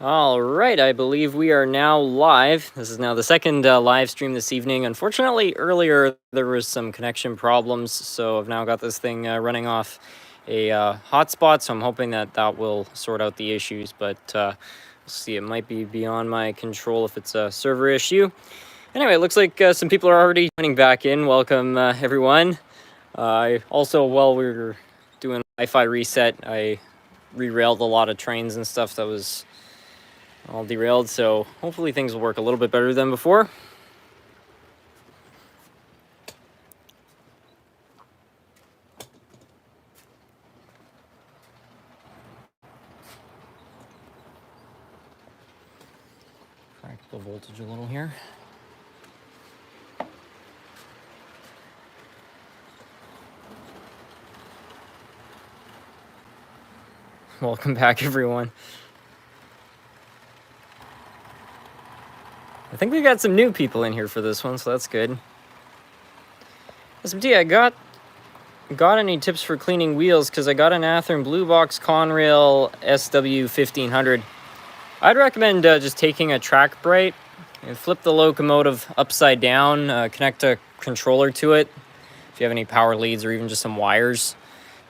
All right, I believe we are now live. This is now the second live stream this evening. Unfortunately, earlier there was some connection problems, so I've now got this thing running off a hotspot, so I'm hoping that that will sort out the issues, but we'll see. It might be beyond my control if it's a server issue. Anyway, it looks like some people are already joining back in. Welcome, everyone. Also, while we were doing Wi-Fi reset, I re-railed a lot of trains and stuff that was all derailed, so hopefully things will work a little bit better than before. Crack the voltage a little here. Welcome back, everyone. I think we got some new people in here for this one, so that's good. SMT, I got any tips for cleaning wheels? Because I got an Athearn Blue Box Conrail SW1500. I'd recommend just taking a track bright and flip the locomotive upside down, connect a controller to it if you have any power leads or even just some wires,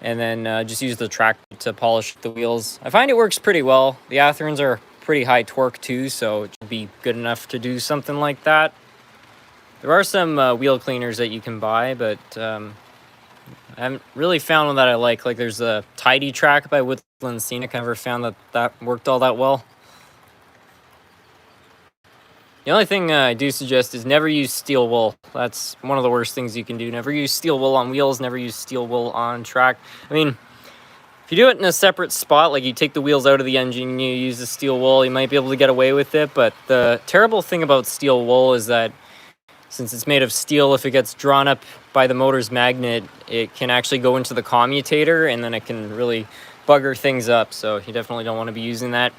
and then just use the track to polish the wheels. I find it works pretty well. The Athearns are pretty high torque too, so it should be good enough to do something like that. There are some wheel cleaners that you can buy, but I haven't really found one that I like. Like there's a Tidy Track by Woodland Scenic. I never found that that worked all that well. The only thing I do suggest is never use steel wool. That's one of the worst things you can do. Never use steel wool on wheels, never use steel wool on track. I mean, if you do it in a separate spot, like you take the wheels out of the engine and you use the steel wool, you might be able to get away with it. But the terrible thing about steel wool is that since it's made of steel, if it gets drawn up by the motor's magnet, it can actually go into the commutator and then it can really bugger things up. So you definitely don't want to be using that.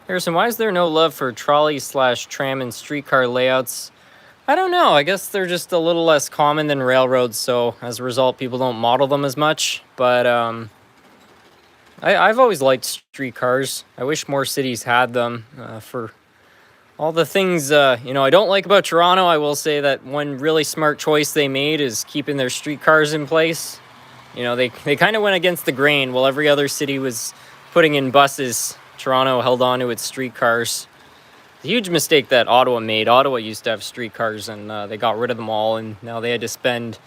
Harrison, why is there no love for trolley / tram and streetcar layouts? I don't know. I guess they're just a little less common than railroads, so as a result, people don't model them as much. But I've always liked streetcars. I wish more cities had them for all the things, you know, I don't like about Toronto. I will say that one really smart choice they made is keeping their streetcars in place. You know, they kind of went against the grain. While every other city was putting in buses, Toronto held on to its streetcars. A huge mistake that Ottawa made. Ottawa used to have streetcars and they got rid of them all, and now they had to spend,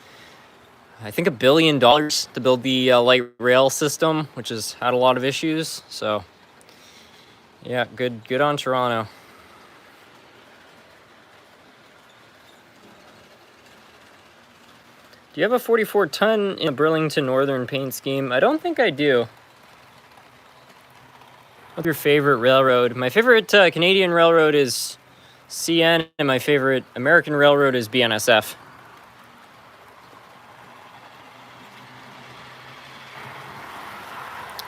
I think, $1 billion to build the light rail system, which has had a lot of issues. So yeah, good on Toronto. Do you have a 44-ton in a Burlington Northern paint scheme? I don't think I do. What's your favorite railroad? My favorite Canadian railroad is CN, and my favorite American railroad is BNSF.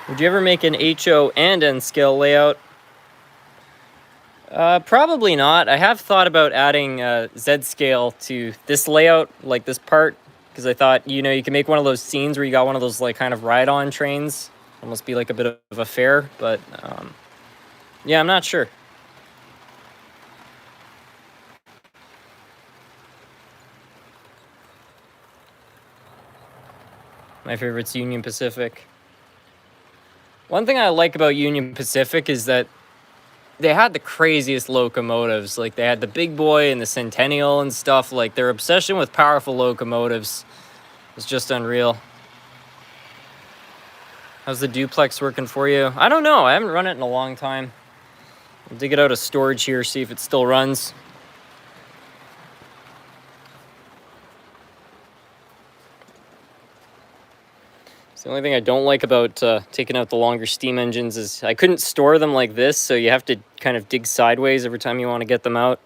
Would you ever make an HO and N scale layout? Probably not. I have thought about adding Z scale to this layout, like this part, because I thought, you know, you can make one of those scenes where you got one of those like kind of ride-on trains. Almost be like a bit of a fair, but yeah, I'm not sure. My favorite's Union Pacific. One thing I like about Union Pacific is that they had the craziest locomotives. Like they had the Big Boy and the Centennial and stuff. Like their obsession with powerful locomotives was just unreal. How's the duplex working for you? I don't know. I haven't run it in a long time. I'll dig it out of storage here, see if it still runs. The only thing I don't like about taking out the longer steam engines is I couldn't store them like this, so you have to kind of dig sideways every time you want to get them out.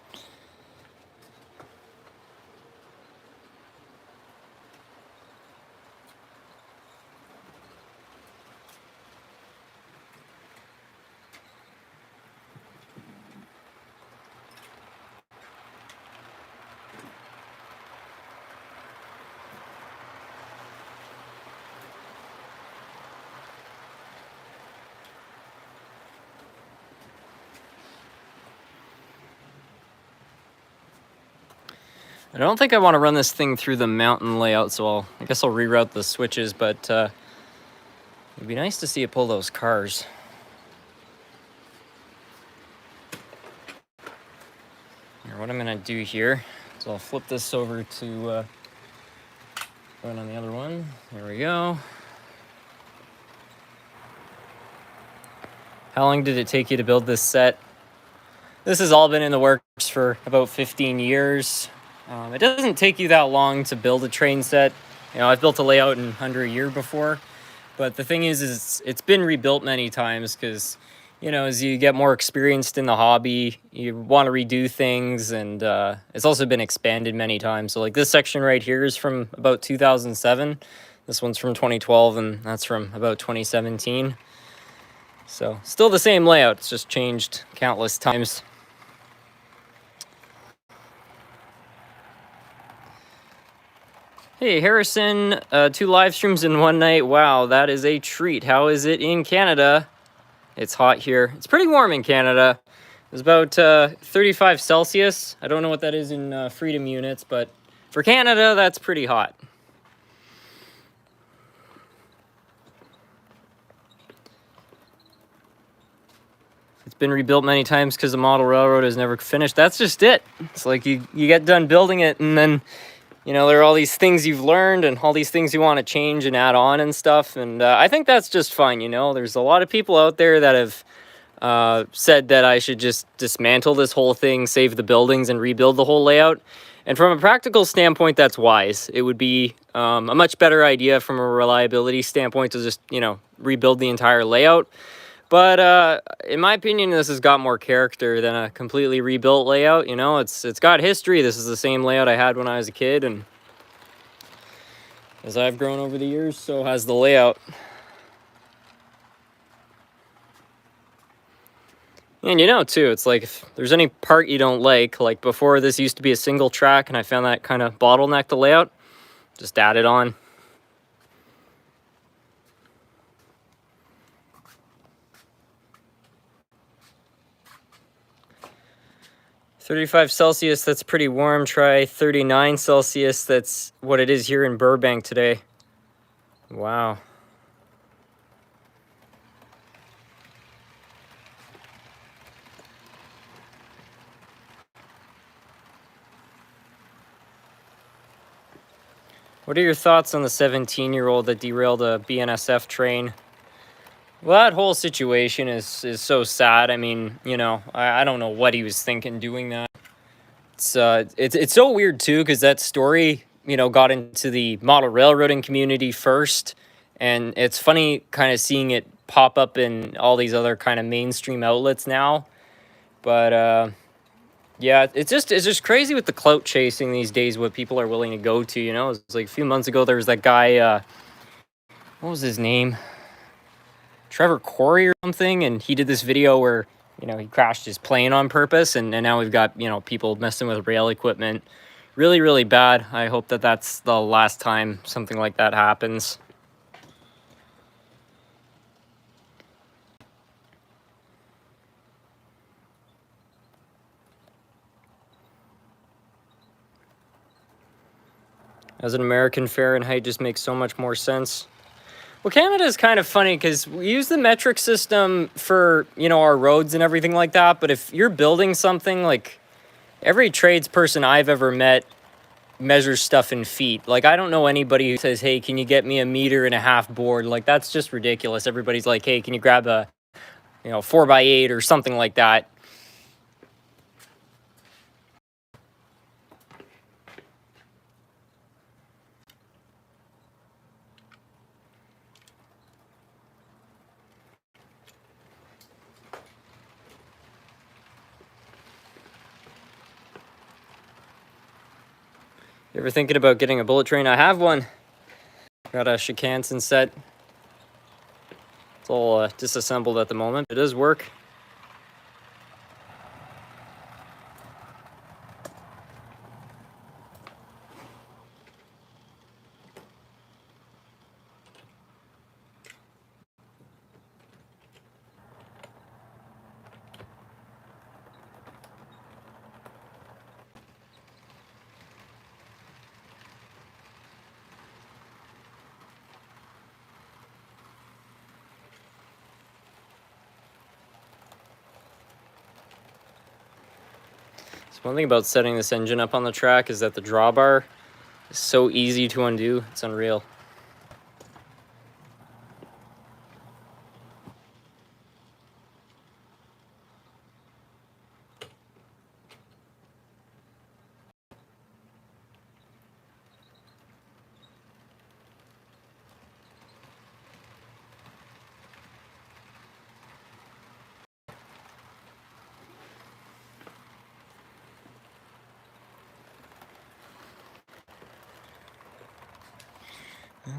I don't think I want to run this thing through the mountain layout, so I guess I'll reroute the switches, but it'd be nice to see it pull those cars. Here, what I'm gonna do here is I'll flip this over to going on the other one. There we go. How long did it take you to build this set? This has all been in the works for about 15 years. It doesn't take you that long to build a train set. You know, I've built a layout in under a year before, but the thing is it's been rebuilt many times because, you know, as you get more experienced in the hobby, you want to redo things, and it's also been expanded many times. So like this section right here is from about 2007. This one's from 2012, and that's from about 2017. So still the same layout, it's just changed countless times. Hey Harrison, 2 live streams in one night. Wow, that is a treat. How is it in Canada? It's hot here. It's pretty warm in Canada. It's about 35 Celsius. I don't know what that is in freedom units, but for Canada, that's pretty hot. It's been rebuilt many times because the model railroad is never finished. That's just it. It's like you get done building it, and then, you know, there are all these things you've learned and all these things you want to change and add on and stuff. And I think that's just fine, you know. There's a lot of people out there that have said that I should just dismantle this whole thing, save the buildings, and rebuild the whole layout. And from a practical standpoint, that's wise. It would be a much better idea from a reliability standpoint to just, you know, rebuild the entire layout. But in my opinion, this has got more character than a completely rebuilt layout. You know, it's got history. This is the same layout I had when I was a kid, and as I've grown over the years, so has the layout. And you know, too, it's like if there's any part you don't like before this used to be a single track, and I found that kind of bottlenecked the layout, just add it on. 35 Celsius, that's pretty warm. Try 39 Celsius, that's what it is here in Burbank today. Wow. What are your thoughts on the 17-year-old that derailed a BNSF train? Well, that whole situation is so sad. I mean, you know, I don't know what he was thinking doing that. It's so weird too, because that story, you know, got into the model railroading community first, and it's funny kind of seeing it pop up in all these other kind of mainstream outlets now. But yeah, it's just crazy with the clout chasing these days, what people are willing to go to. You know, it's like a few months ago there was that guy, what was his name? Trevor Corey or something, and he did this video where, you know, he crashed his plane on purpose, and now we've got, you know, people messing with rail equipment. Really, really bad. I hope that that's the last time something like that happens. As an American, Fahrenheit just makes so much more sense. Well, Canada is kind of funny because we use the metric system for, you know, our roads and everything like that. But if you're building something, like every tradesperson I've ever met measures stuff in feet. Like, I don't know anybody who says, hey, can you get me a 1.5 meter board? Like, that's just ridiculous. Everybody's like, hey, can you grab a, you know, 4x8 or something like that? You ever thinking about getting a bullet train? I have one. Got a Shikansen set. It's all disassembled at the moment. It does work. So one thing about setting this engine up on the track is that the drawbar is so easy to undo. It's unreal.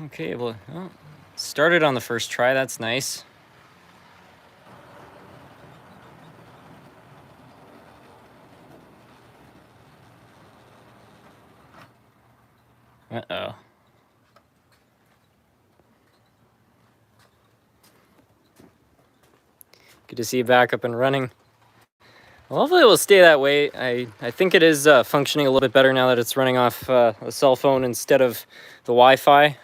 Okay, well, started on the first try. That's nice. Uh-oh. Good to see you back up and running. Well, hopefully it will stay that way. I think it is functioning a little bit better now that it's running off a cell phone instead of the Wi-Fi.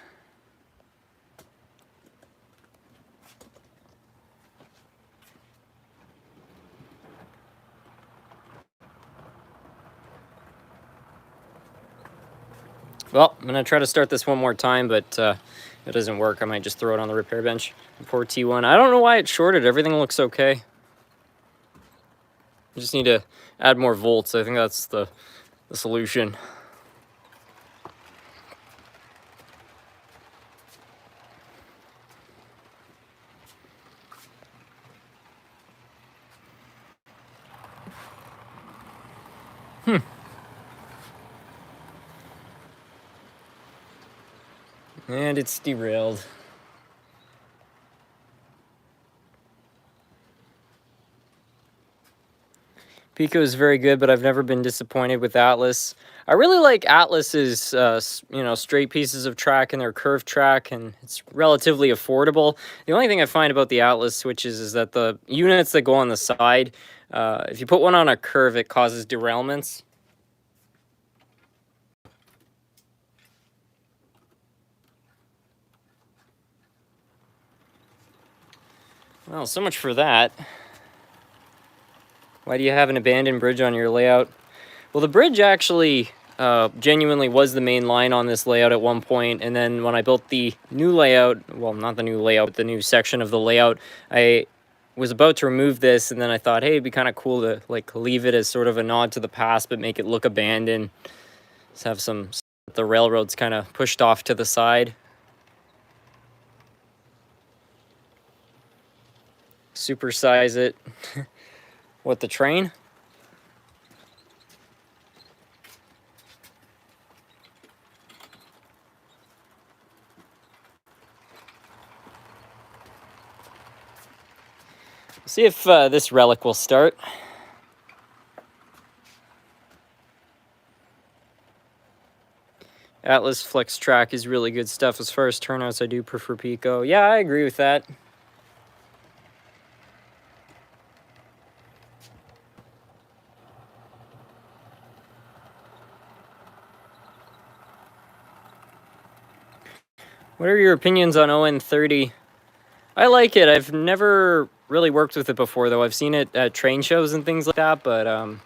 Well, I'm going to try to start this one more time, but if it doesn't work, I might just throw it on the repair bench. Poor T1. I don't know why it shorted. Everything looks okay. I just need to add more volts. I think that's the solution. And it's derailed. Pico is very good, but I've never been disappointed with Atlas. I really like Atlas's, straight pieces of track and their curved track, and it's relatively affordable. The only thing I find about the Atlas switches is that the units that go on the side, if you put one on a curve, it causes derailments. Well, so much for that. Why do you have an abandoned bridge on your layout? Well, the bridge actually genuinely was the main line on this layout at one point, and then when I built the new layout, well, not the new layout, but the new section of the layout, I was about to remove this, and then I thought, hey, it'd be kind of cool to leave it as sort of a nod to the past, but make it look abandoned. Just have the railroads kind of pushed off to the side. Supersize it. What, the train? See if this relic will start. Atlas Flex Track is really good stuff. As far as turnouts, I do prefer Pico. Yeah, I agree with that. What are your opinions on ON30? I like it. I've never really worked with it before, though. I've seen it at train shows and things like that, but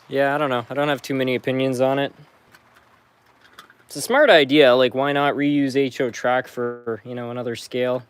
yeah, I don't know. I don't have too many opinions on it. It's a smart idea. Like, why not reuse HO track for, another scale?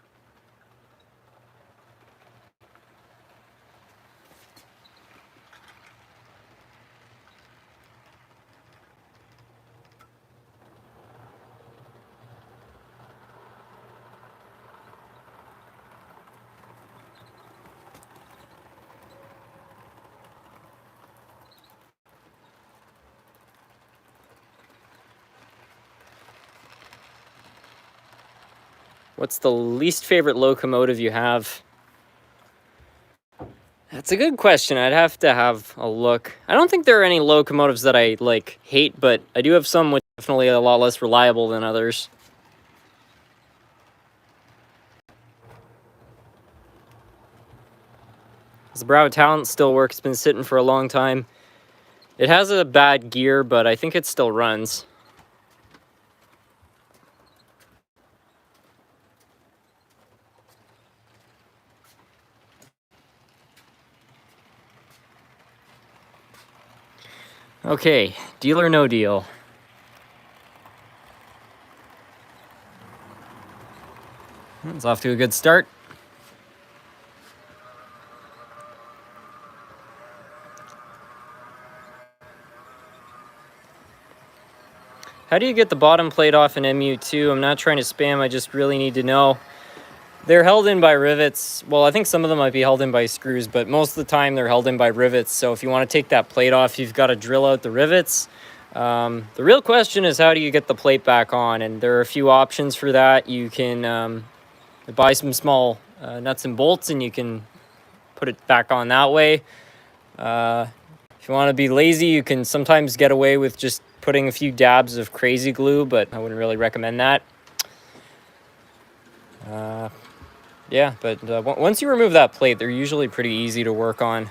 What's the least favorite locomotive you have? That's a good question. I'd have to have a look. I don't think there are any locomotives that I, hate, but I do have some which are definitely a lot less reliable than others. The Brow Talent still works. It's been sitting for a long time. It has a bad gear, but I think it still runs. Okay, deal or no deal? It's off to a good start. How do you get the bottom plate off an MU2? I'm not trying to spam, I just really need to know. They're held in by rivets. Well, I think some of them might be held in by screws, but most of the time they're held in by rivets. So if you want to take that plate off, you've got to drill out the rivets. The real question is, how do you get the plate back on? And there are a few options for that. You can buy some small nuts and bolts and you can put it back on that way. If you want to be lazy, you can sometimes get away with just putting a few dabs of crazy glue, but I wouldn't really recommend that. Yeah, but once you remove that plate, they're usually pretty easy to work on.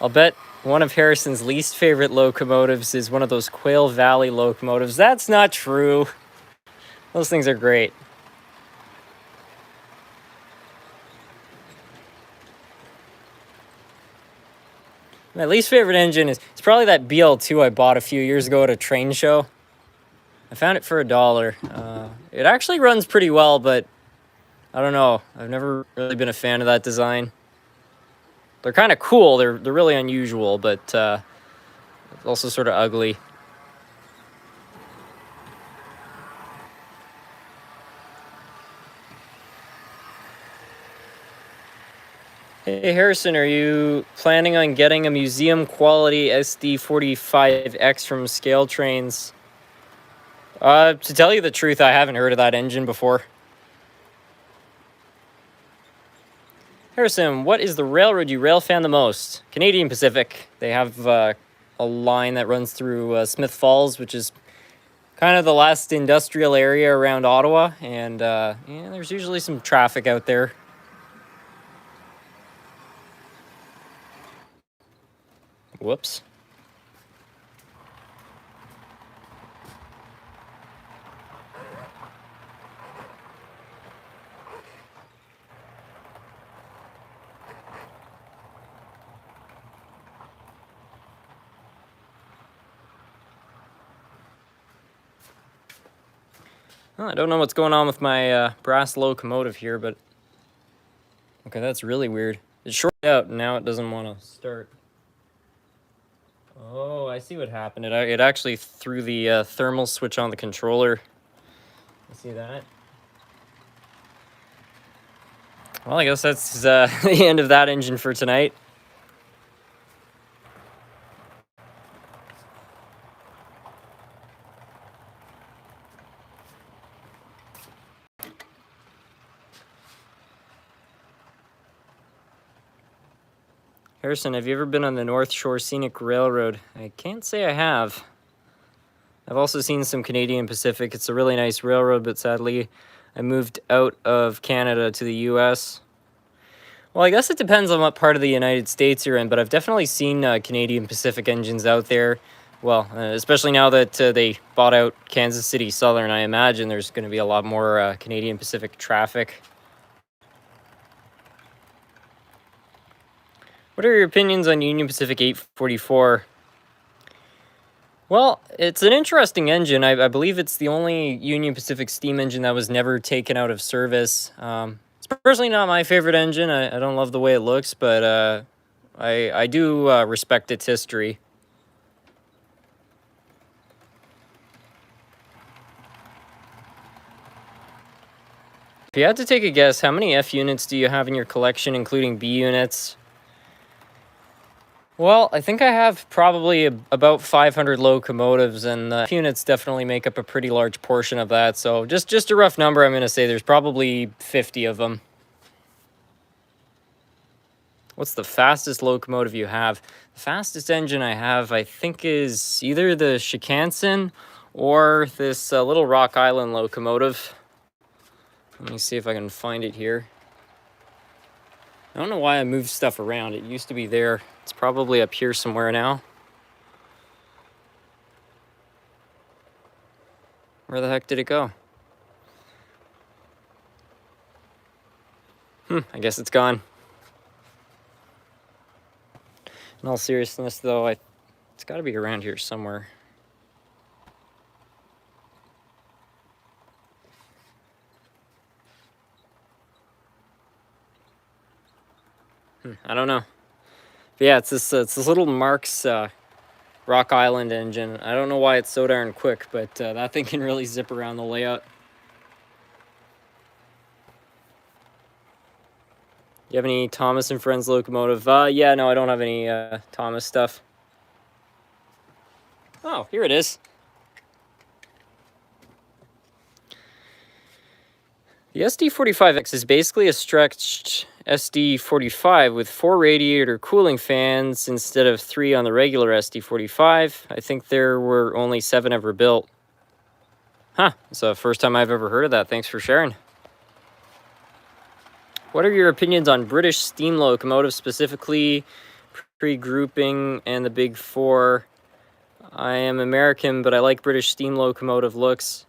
I'll bet one of Harrison's least favorite locomotives is one of those Quail Valley locomotives. That's not true. Those things are great. My least favorite engine is probably that BL2 I bought a few years ago at a train show. I found it for $1. It actually runs pretty well, but I don't know. I've never really been a fan of that design. They're kind of cool. They're really unusual, but also sort of ugly. Hey Harrison, are you planning on getting a museum quality SD45X from Scale Trains? To tell you the truth, I haven't heard of that engine before. Harrison, what is the railroad you rail fan the most? Canadian Pacific. They have a line that runs through Smith Falls, which is kind of the last industrial area around Ottawa, and yeah, there's usually some traffic out there. Whoops. Well, I don't know what's going on with my brass locomotive here, but okay, that's really weird. It shorted out and now it doesn't want to start. Oh, I see what happened. It actually threw the thermal switch on the controller. You see that? Well, I guess that's the end of that engine for tonight. Harrison, have you ever been on the North Shore Scenic Railroad? I can't say I have. I've also seen some Canadian Pacific. It's a really nice railroad, but sadly, I moved out of Canada to the US. Well, I guess it depends on what part of the United States you're in, but I've definitely seen Canadian Pacific engines out there. Well, especially now that they bought out Kansas City Southern, I imagine there's going to be a lot more Canadian Pacific traffic. What are your opinions on Union Pacific 844? Well, it's an interesting engine. I believe it's the only Union Pacific steam engine that was never taken out of service. It's personally not my favorite engine. I don't love the way it looks, but I do respect its history. If you had to take a guess, how many F units do you have in your collection, including B units? Well, I think I have probably about 500 locomotives, and the F units definitely make up a pretty large portion of that. So just a rough number, I'm going to say there's probably 50 of them. What's the fastest locomotive you have? The fastest engine I have, I think, is either the Shikansen or this little Rock Island locomotive. Let me see if I can find it here. I don't know why I moved stuff around. It used to be there. It's probably up here somewhere now. Where the heck did it go? I guess it's gone. In all seriousness, though, it's got to be around here somewhere. I don't know. But yeah, it's this little Mark's Rock Island engine. I don't know why it's so darn quick, but that thing can really zip around the layout. You have any Thomas and Friends Locomotive? Yeah, no, I don't have any Thomas stuff. Oh, here it is. The SD45X is basically a stretched SD45 with 4 radiator cooling fans instead of 3 on the regular SD45. I think there were only 7 ever built. Huh, it's the first time I've ever heard of that. Thanks for sharing. What are your opinions on British steam locomotives, specifically pre-grouping and the Big Four? I am American, but I like British steam locomotive looks.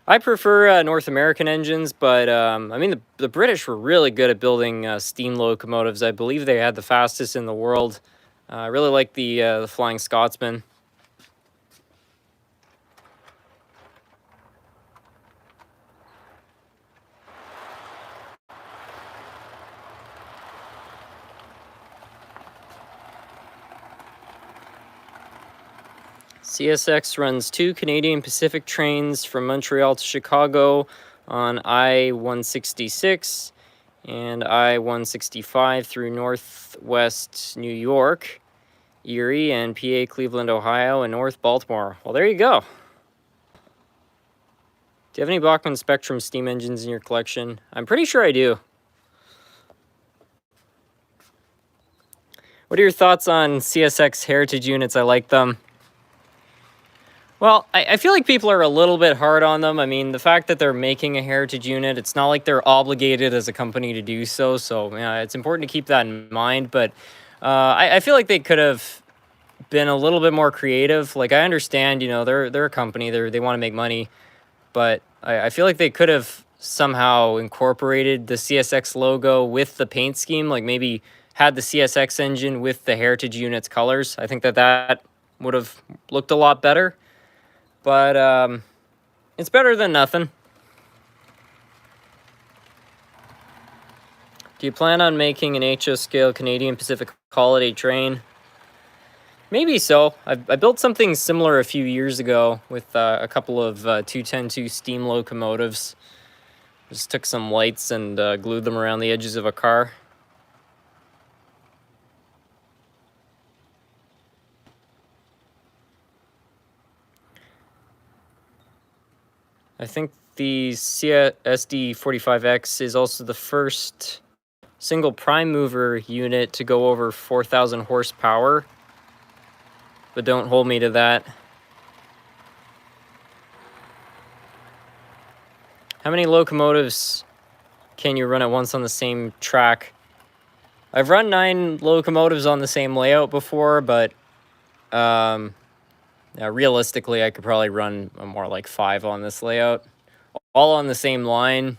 I prefer North American engines, but I mean, the British were really good at building steam locomotives. I believe they had the fastest in the world. I really like the Flying Scotsman. CSX runs 2 Canadian Pacific trains from Montreal to Chicago on I-166 and I-165 through Northwest New York, Erie, and PA, Cleveland, Ohio, and North Baltimore. Well, there you go. Do you have any Bachmann Spectrum steam engines in your collection? I'm pretty sure I do. What are your thoughts on CSX heritage units? I like them. Well, I feel like people are a little bit hard on them. I mean, the fact that they're making a heritage unit, it's not like they're obligated as a company to do so. So, yeah, it's important to keep that in mind. But I feel like they could have been a little bit more creative. Like, I understand, you know, they're a company. They want to make money. But I feel like they could have somehow incorporated the CSX logo with the paint scheme. Like, maybe had the CSX engine with the heritage unit's colors. I think that would have looked a lot better. But it's better than nothing. Do you plan on making an HO scale Canadian Pacific holiday train? Maybe so. I built something similar a few years ago with a couple of 210-2 steam locomotives. Just took some lights and glued them around the edges of a car. I think the SD45X is also the first single prime mover unit to go over 4,000 horsepower, but don't hold me to that. How many locomotives can you run at once on the same track? I've run 9 locomotives on the same layout before, but realistically, I could probably run more like 5 on this layout, all on the same line.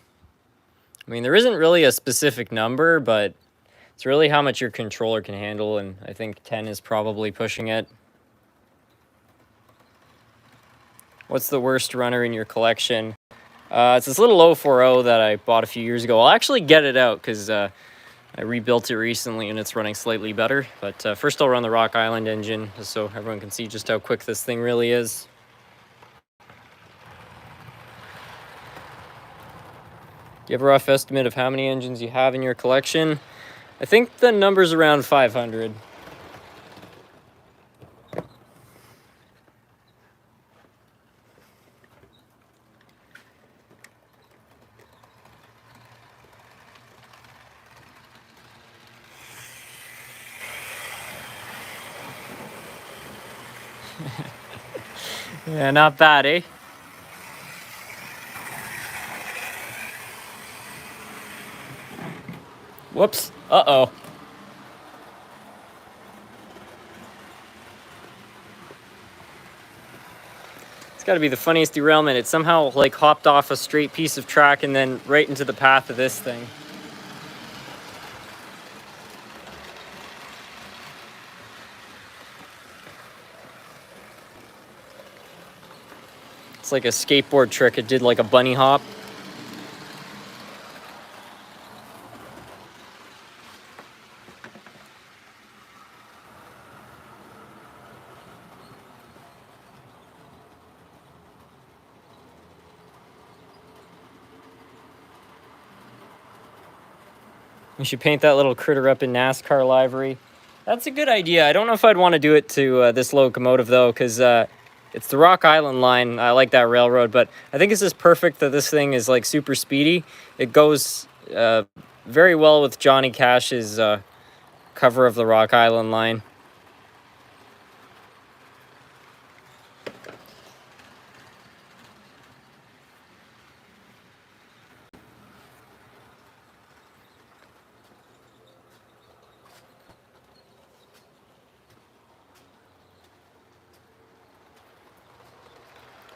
I mean, there isn't really a specific number, but it's really how much your controller can handle, and I think 10 is probably pushing it. What's the worst runner in your collection? It's this little 040 that I bought a few years ago. I'll actually get it out because I rebuilt it recently and it's running slightly better. But first I'll run the Rock Island engine just so everyone can see just how quick this thing really is. Do you have a rough estimate of how many engines you have in your collection? I think the number's around 500. Yeah, not bad, eh? Whoops. Uh-oh. It's got to be the funniest derailment. It somehow, like, hopped off a straight piece of track and then right into the path of this thing. It's like a skateboard trick. It did like a bunny hop. We should paint that little critter up in NASCAR livery. That's a good idea. I don't know if I'd want to do it to this locomotive though, because it's the Rock Island line. I like that railroad, but I think it's just perfect that this thing is like super speedy. It goes very well with Johnny Cash's cover of the Rock Island line.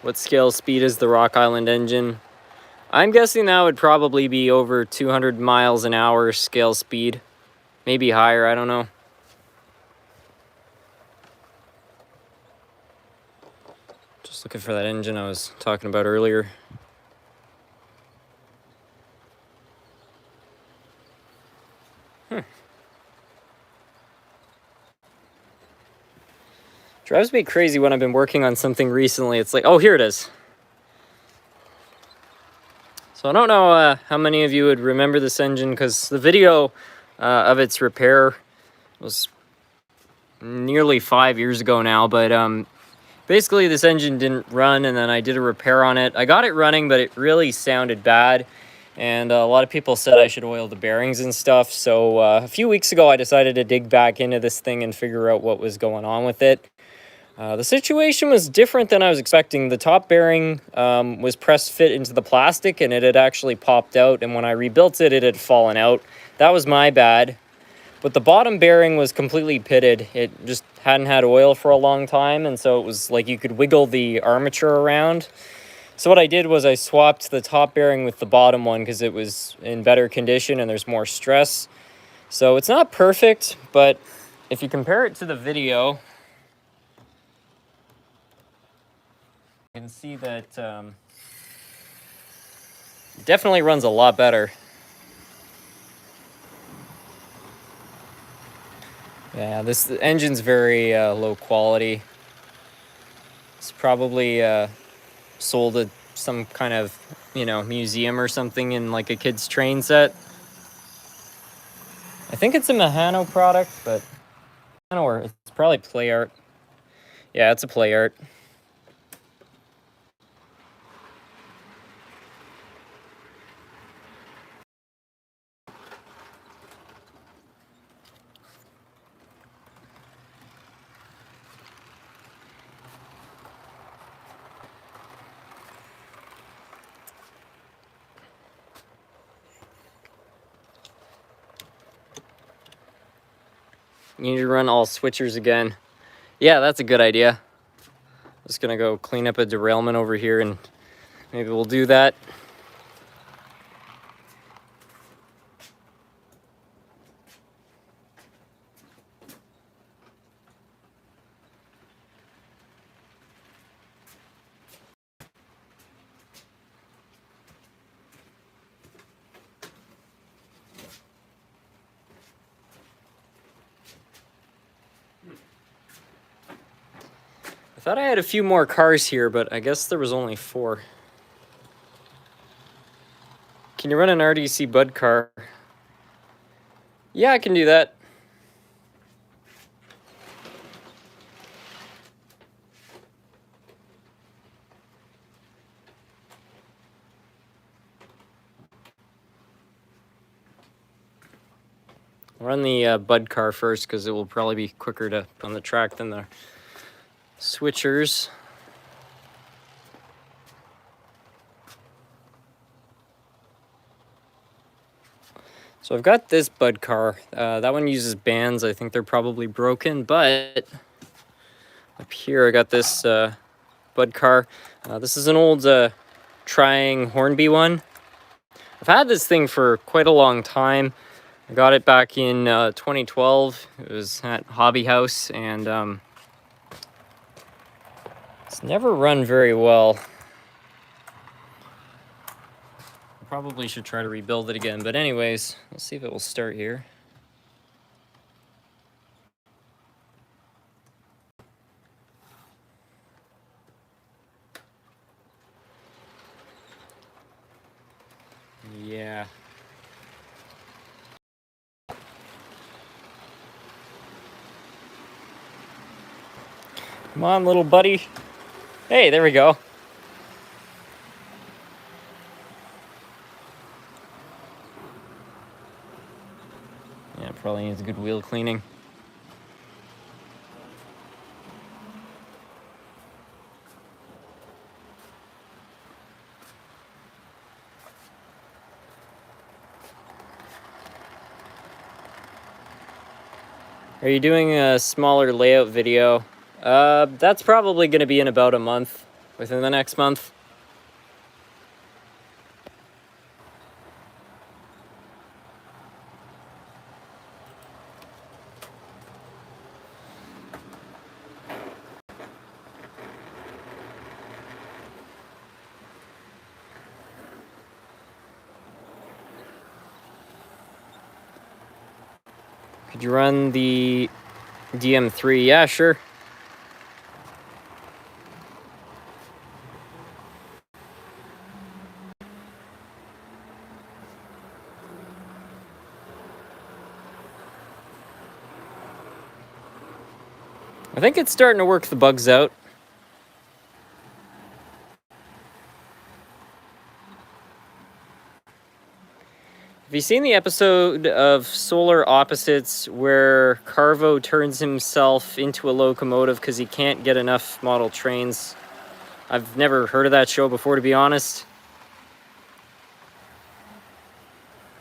What scale speed is the Rock Island engine? I'm guessing that would probably be over 200 miles an hour scale speed. Maybe higher, I don't know. Just looking for that engine I was talking about earlier. Drives me crazy when I've been working on something recently. It's like, oh, here it is. So I don't know how many of you would remember this engine, because the video of its repair was nearly 5 years ago now, but basically this engine didn't run, and then I did a repair on it. I got it running, but it really sounded bad, and a lot of people said I should oil the bearings and stuff. So a few weeks ago I decided to dig back into this thing and figure out what was going on with it. The situation was different than I was expecting. The top bearing was pressed fit into the plastic, and it had actually popped out, and when I rebuilt it, it had fallen out. That was my bad. But the bottom bearing was completely pitted. It just hadn't had oil for a long time, and so it was like you could wiggle the armature around. So what I did was I swapped the top bearing with the bottom one because it was in better condition and there's more stress. So it's not perfect, but if you compare it to the video, you can see that it definitely runs a lot better. Yeah, this engine's very low quality. It's probably sold at some kind of, museum or something in like a kid's train set. I think it's a Mahano product, but I don't know where. It's probably Play Art. Yeah, it's a Play Art. You need to run all switchers again. Yeah, that's a good idea. Just gonna go clean up a derailment over here and maybe we'll do that. I thought I had a few more cars here, but I guess there was only 4. Can you run an RDC Bud car? Yeah, I can do that. I'll run the Bud car first because it will probably be quicker to put on the track than the switchers. So I've got this Bud car. That one uses bands. I think they're probably broken, but up here I got this Bud car. This is an old Triang Hornby one. I've had this thing for quite a long time. I got it back in 2012. It was at Hobby House, and it's never run very well. Probably should try to rebuild it again, but anyways, let's see if it will start here. Yeah. Come on, little buddy. Hey, there we go. Yeah, probably needs a good wheel cleaning. Are you doing a smaller layout video? That's probably going to be in about a month, within the next month. Could you run the DM3? Yeah, sure. I think it's starting to work the bugs out. Have you seen the episode of Solar Opposites where Carvo turns himself into a locomotive because he can't get enough model trains? I've never heard of that show before, to be honest.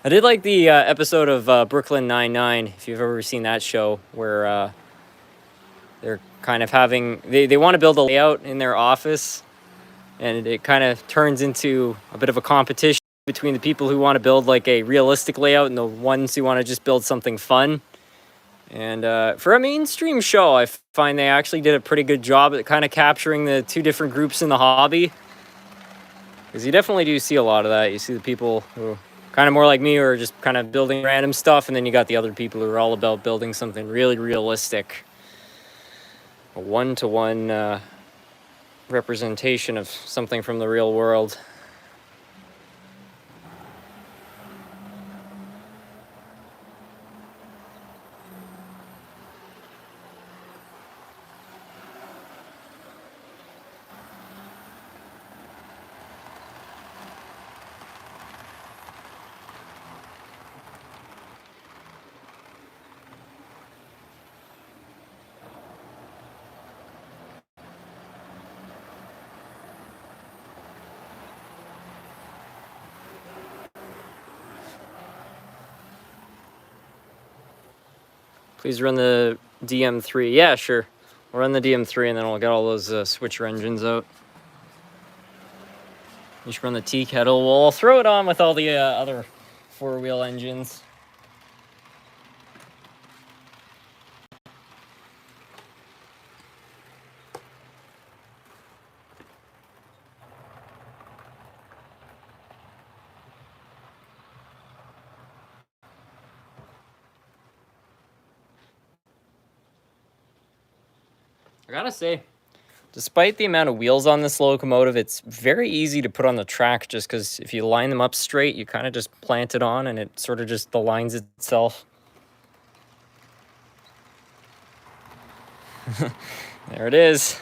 I did like the episode of Brooklyn Nine-Nine, if you've ever seen that show, where they're kind of having... They want to build a layout in their office, and it kind of turns into a bit of a competition between the people who want to build like a realistic layout and the ones who want to just build something fun. And for a mainstream show, I find they actually did a pretty good job at kind of capturing the two different groups in the hobby. Because you definitely do see a lot of that. You see the people who kind of more like me who are just kind of building random stuff, and then you got the other people who are all about building something really realistic. A one-to-one representation of something from the real world. Please run the DM3. Yeah, sure. We'll run the DM3 and then we'll get all those switcher engines out. You should run the tea kettle. We'll throw it on with all the other four-wheel engines. I gotta say, despite the amount of wheels on this locomotive, it's very easy to put on the track just because if you line them up straight, you kind of just plant it on and it sort of just aligns itself. There it is.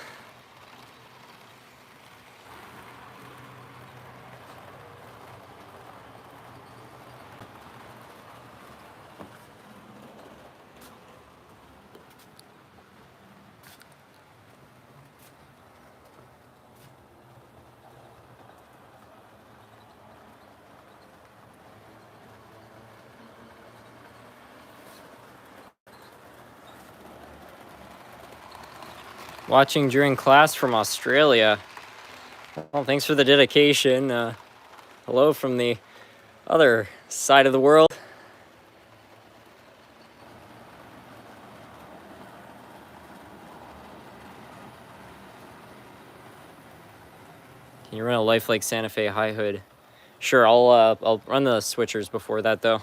Watching during class from Australia. Well, thanks for the dedication. Hello from the other side of the world. Can you run a lifelike Santa Fe high hood? Sure, I'll run the switchers before that though.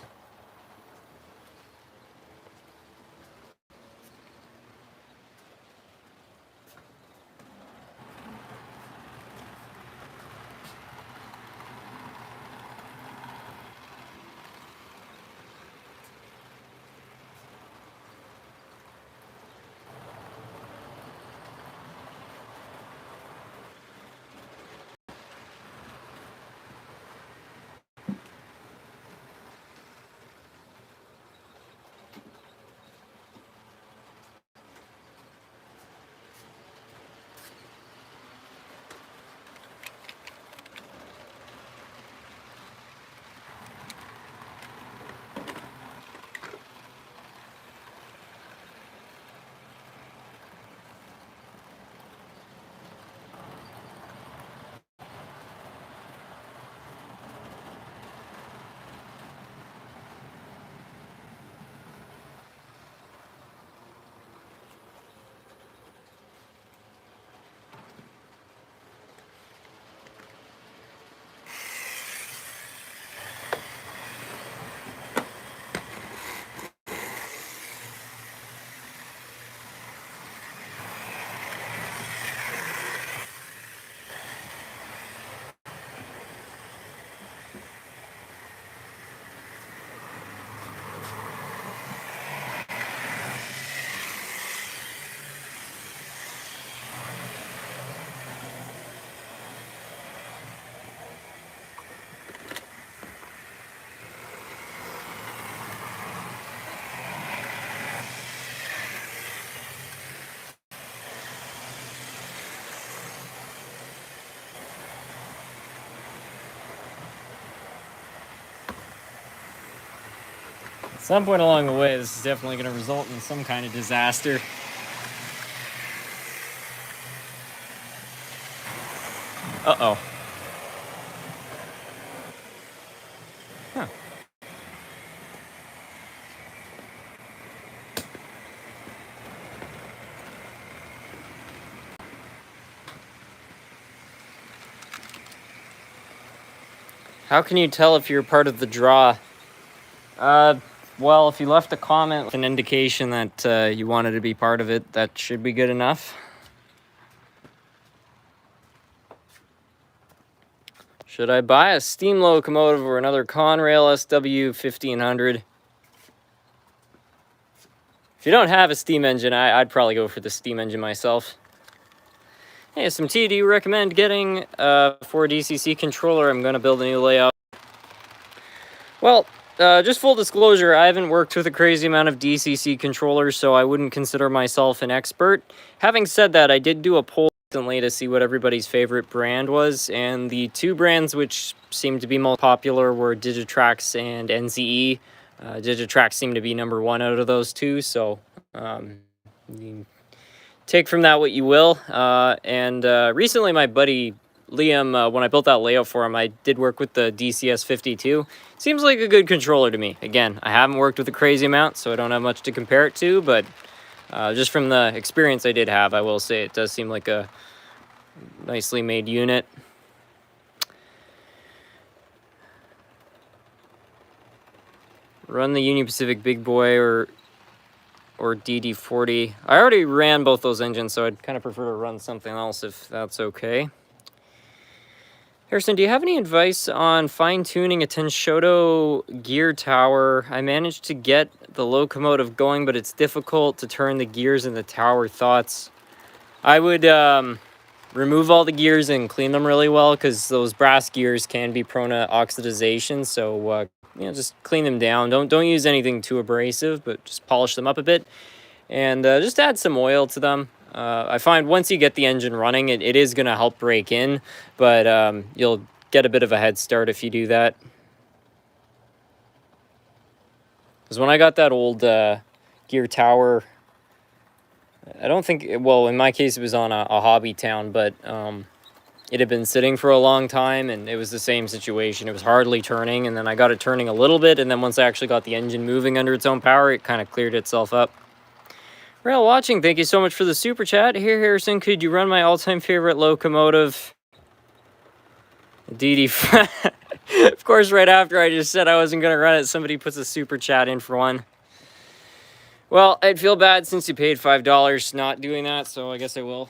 At some point along the way, this is definitely going to result in some kind of disaster. Uh-oh. Huh. How can you tell if you're part of the draw? Well, if you left a comment with an indication that you wanted to be part of it, that should be good enough. Should I buy a steam locomotive or another Conrail SW 1500? If you don't have a steam engine, I'd probably go for the steam engine myself. Hey, SMT, do you recommend getting for a DCC controller? I'm going to build a new layout. Well, just full disclosure, I haven't worked with a crazy amount of DCC controllers, so I wouldn't consider myself an expert. Having said that, I did do a poll recently to see what everybody's favorite brand was, and the two brands which seemed to be most popular were Digitrax and NCE. Digitrax seemed to be number one out of those two, so you take from that what you will. Recently my buddy Liam, when I built that layout for him, I did work with the DCS 52. Seems like a good controller to me. Again, I haven't worked with a crazy amount, so I don't have much to compare it to, but just from the experience I did have, I will say it does seem like a nicely made unit. Run the Union Pacific Big Boy or DD40. I already ran both those engines, so I'd kind of prefer to run something else if that's okay. Harrison, do you have any advice on fine-tuning a Tenshoto gear tower? I managed to get the locomotive going, but it's difficult to turn the gears in the tower. Thoughts? I would remove all the gears and clean them really well, because those brass gears can be prone to oxidization, so just clean them down. Don't use anything too abrasive, but just polish them up a bit, and just add some oil to them. I find once you get the engine running, it is going to help break in, but you'll get a bit of a head start if you do that. Because when I got that old gear tower, I don't think, well, in my case it was on a hobby town, but it had been sitting for a long time, and it was the same situation. It was hardly turning, and then I got it turning a little bit, and then once I actually got the engine moving under its own power, it kind of cleared itself up. Rail watching, thank you so much for the super chat. Here, Harrison, could you run my all-time favorite locomotive? DD. Of course, right after I just said I wasn't going to run it, somebody puts a super chat in for one. Well, I'd feel bad since you paid $5 not doing that, so I guess I will.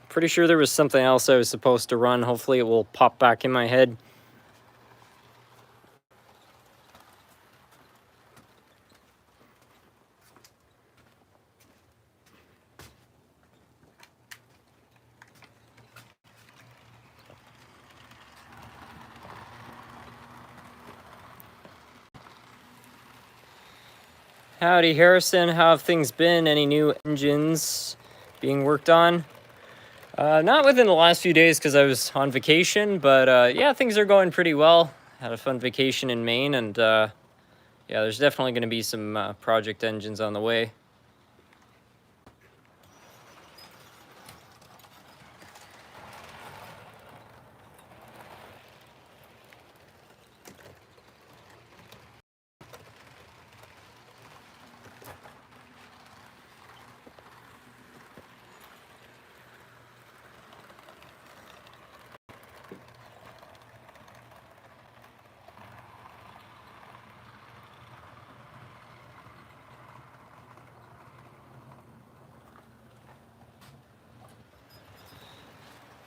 Pretty sure there was something else I was supposed to run. Hopefully it will pop back in my head. Howdy, Harrison. How have things been? Any new engines being worked on? Not within the last few days because I was on vacation, but yeah, things are going pretty well. Had a fun vacation in Maine, and yeah, there's definitely going to be some project engines on the way.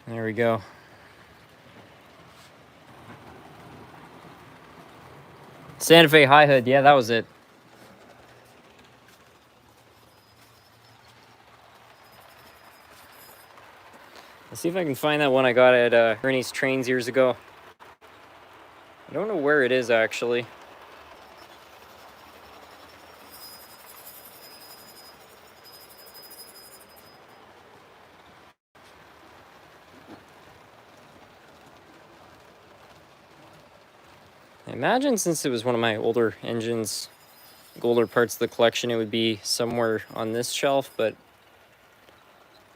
There we go. Santa Fe High Hood, yeah, that was it. Let's see if I can find that one I got at Ernie's Trains years ago. I don't know where it is, actually. I imagine since it was one of my older engines, older parts of the collection, it would be somewhere on this shelf, but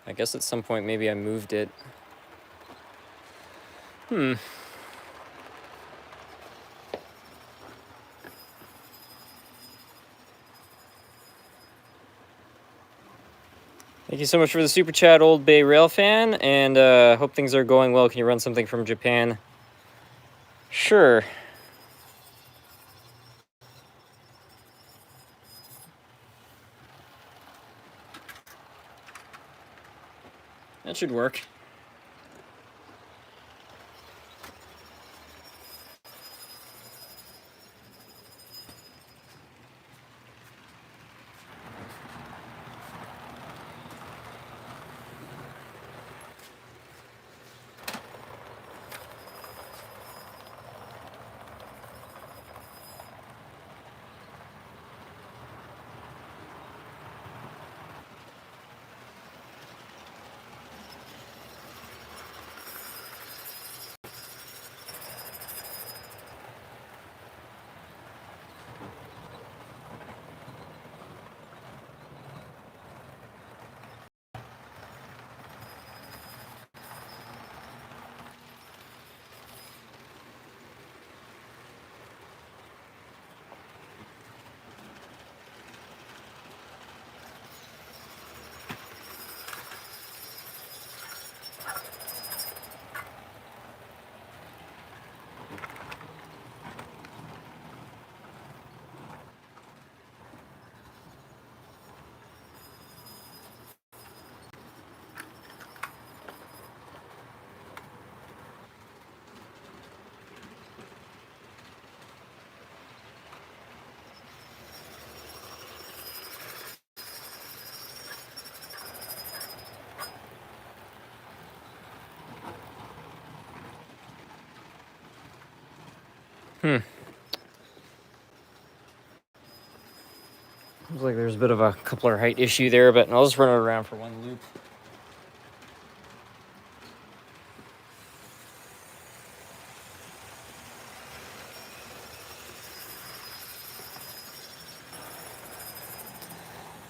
I guess at some point maybe I moved it. Thank you so much for the super chat, Old Bay Rail fan, and hope things are going well. Can you run something from Japan? Sure. That should work. Looks like there's a bit of a coupler height issue there, but I'll just run it around for one loop.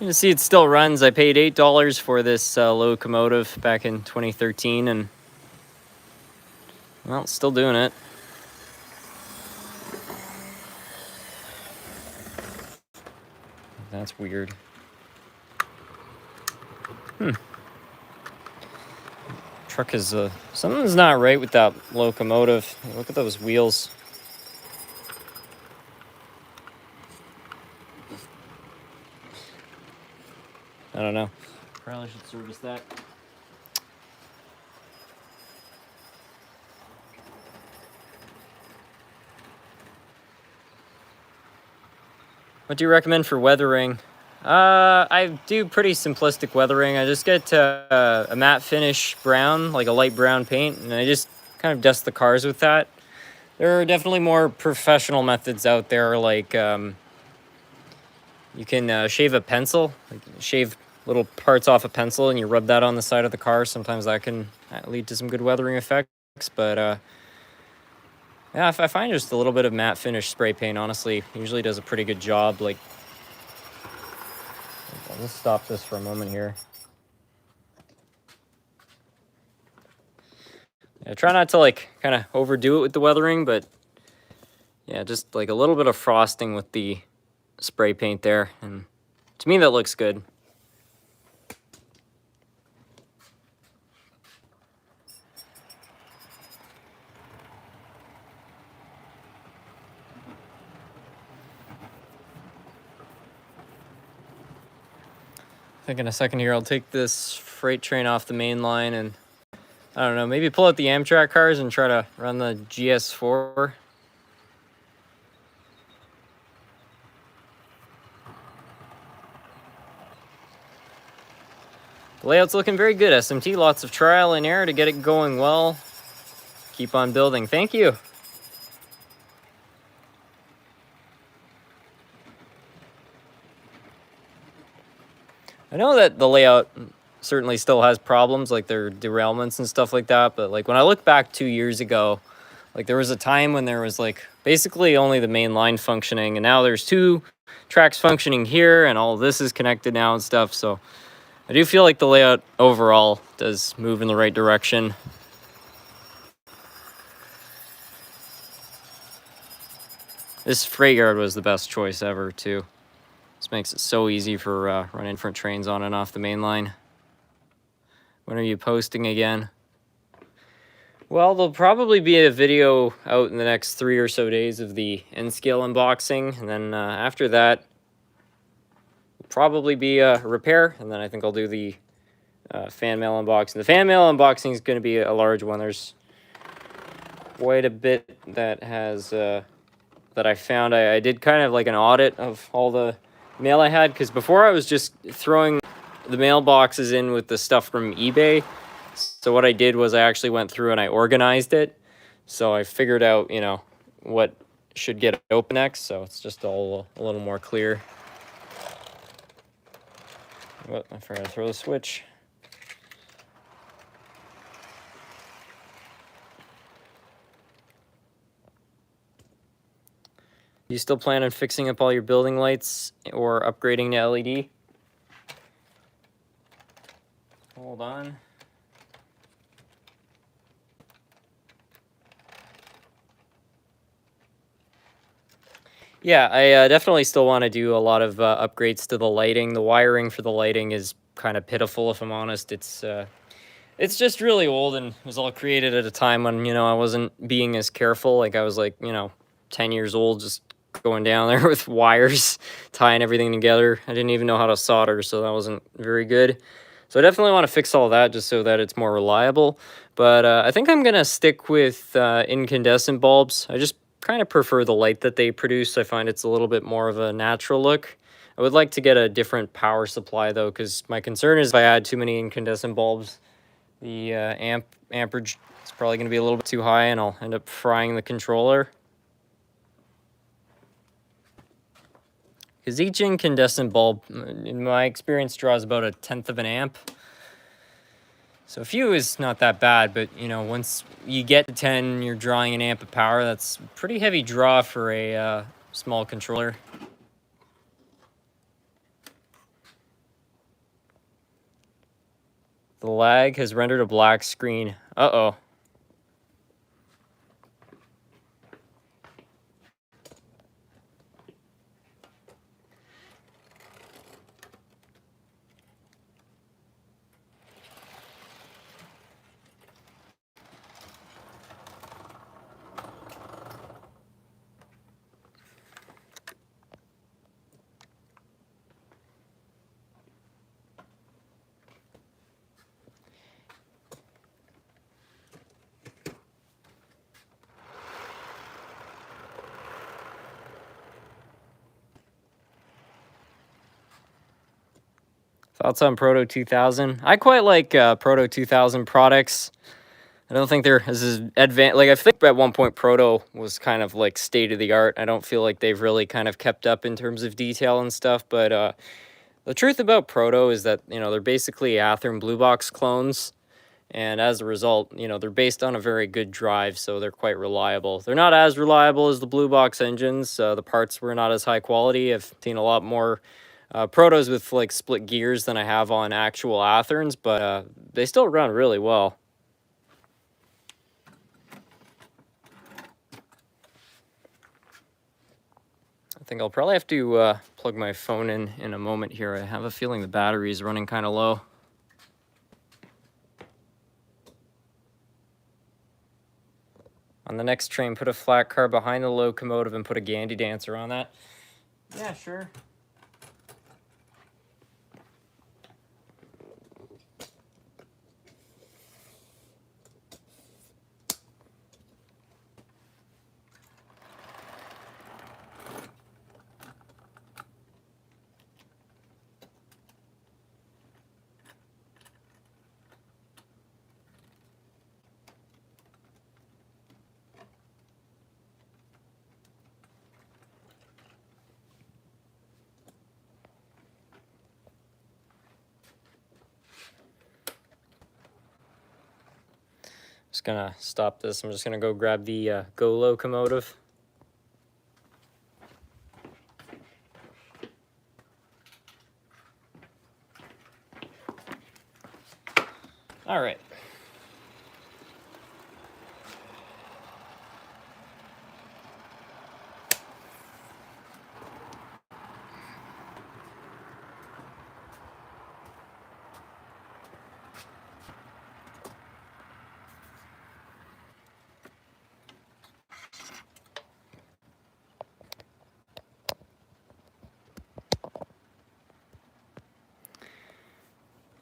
You can see it still runs. I paid $8 for this Locomotive back in 2013, and well, it's still doing it. That's weird. Truck is something's not right with that locomotive. Look at those wheels. I don't know. Probably should service that. What do you recommend for weathering? I do pretty simplistic weathering. I just get a matte finish brown, like a light brown paint, and I just kind of dust the cars with that. There are definitely more professional methods out there, like you can shave a pencil, like shave little parts off a pencil and you rub that on the side of the car. Sometimes that can lead to some good weathering effects, but yeah, I find just a little bit of matte finish spray paint, honestly, usually does a pretty good job. Like, I'll just stop this for a moment here. I try not to like kind of overdo it with the weathering, but yeah, just like a little bit of frosting with the spray paint there, and to me that looks good. I think in a second here I'll take this freight train off the main line and I don't know, maybe pull out the Amtrak cars and try to run the GS4. The layout's looking very good, SMT. Lots of trial and error to get it going well. Keep on building. Thank you. I know that the layout certainly still has problems, like there are derailments and stuff like that, but like when I look back 2 years ago, like there was a time when there was like basically only the main line functioning, and now there's 2 tracks functioning here and all this is connected now and stuff. So I do feel like the layout overall does move in the right direction. This freight yard was the best choice ever too. This makes it so easy for running different trains on and off the main line. When are you posting again? Well, there'll probably be a video out in the next 3 or so days of the N-scale unboxing, and then after that, probably be a repair, and then I think I'll do the fan mail unboxing. The fan mail unboxing is going to be a large one. There's quite a bit that has that I found. I did kind of like an audit of all the mail I had, because before I was just throwing the mailboxes in with the stuff from eBay. So what I did was I actually went through and I organized it. So I figured out, you know, what should get open next. So it's just all a little more clear. Oh, I forgot to throw the switch. You still plan on fixing up all your building lights or upgrading to LED? Hold on. Yeah, I definitely still want to do a lot of upgrades to the lighting. The wiring for the lighting is kind of pitiful, if I'm honest. It's just really old and was all created at a time when, you know, I wasn't being as careful. Like I was like, you know, 10 years old, just going down there with wires, tying everything together. I didn't even know how to solder, so that wasn't very good. So I definitely want to fix all that just so that it's more reliable. But I think I'm going to stick with incandescent bulbs. I just kind of prefer the light that they produce. I find it's a little bit more of a natural look. I would like to get a different power supply though, because my concern is if I add too many incandescent bulbs, the amperage is probably going to be a little bit too high and I'll end up frying the controller. Because each incandescent bulb, in my experience, draws about 1/10 of an amp. So a few is not that bad, but you know, once you get to 10, you're drawing an amp of power. That's a pretty heavy draw for a small controller. The lag has rendered a black screen. Uh-oh. Thoughts on Proto 2000? I quite like Proto 2000 products. I don't think they're as advanced. Like, I think at one point Proto was kind of like state of the art. I don't feel like they've really kind of kept up in terms of detail and stuff. But the truth about Proto is that, you know, they're basically Athearn Blue Box clones. And as a result, you know, they're based on a very good drive, so they're quite reliable. They're not as reliable as the Blue Box engines. The parts were not as high quality. I've seen a lot more Protos with like split gears than I have on actual Athearns, but they still run really well. I think I'll probably have to plug my phone in a moment here. I have a feeling the battery is running kind of low. On the next train, put a flat car behind the locomotive and put a Gandy dancer on that. Yeah, sure. Just gonna stop this. I'm just gonna go grab the Go locomotive. All right.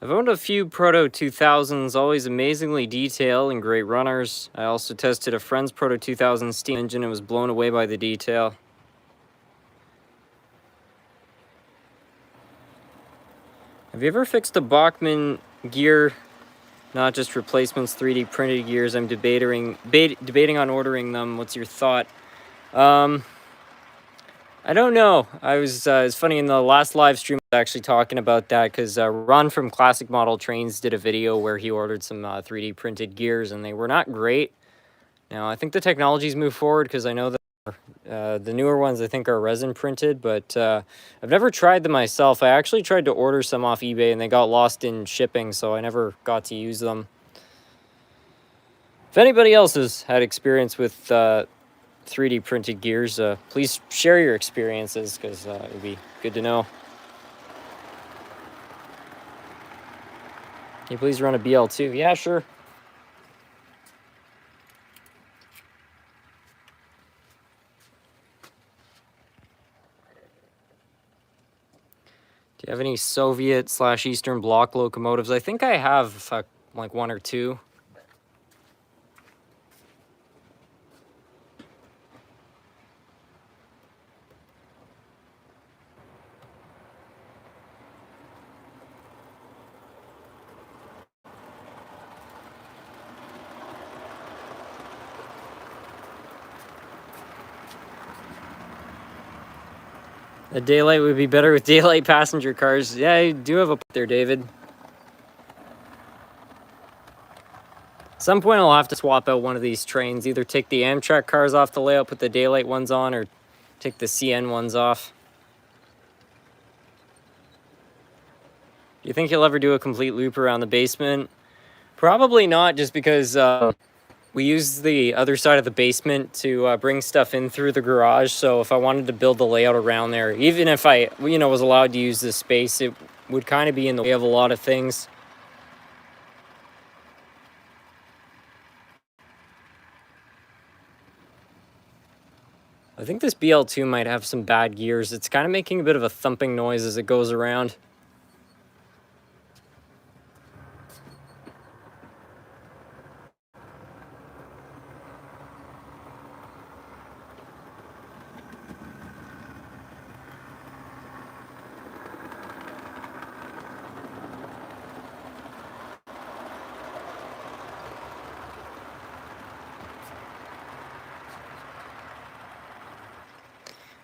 I've owned a few Proto 2000s, always amazingly detailed and great runners. I also tested a friend's Proto 2000 steam engine and was blown away by the detail. Have you ever fixed a Bachmann gear? Not just replacements, 3D printed gears. I'm debating on ordering them. What's your thought? I don't know. It's funny, in the last live stream I was actually talking about that because Ron from Classic Model Trains did a video where he ordered some 3D printed gears and they were not great. Now, I think the technology's moved forward because I know that the newer ones I think are resin printed, but I've never tried them myself. I actually tried to order some off eBay and they got lost in shipping, so I never got to use them. If anybody else has had experience with 3D printed gears, please share your experiences because it would be good to know. Can you please run a BL2? Yeah, sure. Do you have any Soviet/Eastern Bloc locomotives? I think I have like one or two. The daylight would be better with daylight passenger cars. Yeah, I do have a point there, David. At some point I'll have to swap out one of these trains. Either take the Amtrak cars off the layout, put the daylight ones on, or take the CN ones off. You think you'll ever do a complete loop around the basement? Probably not, just because we use the other side of the basement to bring stuff in through the garage. So if I wanted to build the layout around there, even if I, was allowed to use this space, it would kind of be in the way of a lot of things. I think this BL2 might have some bad gears. It's kind of making a bit of a thumping noise as it goes around.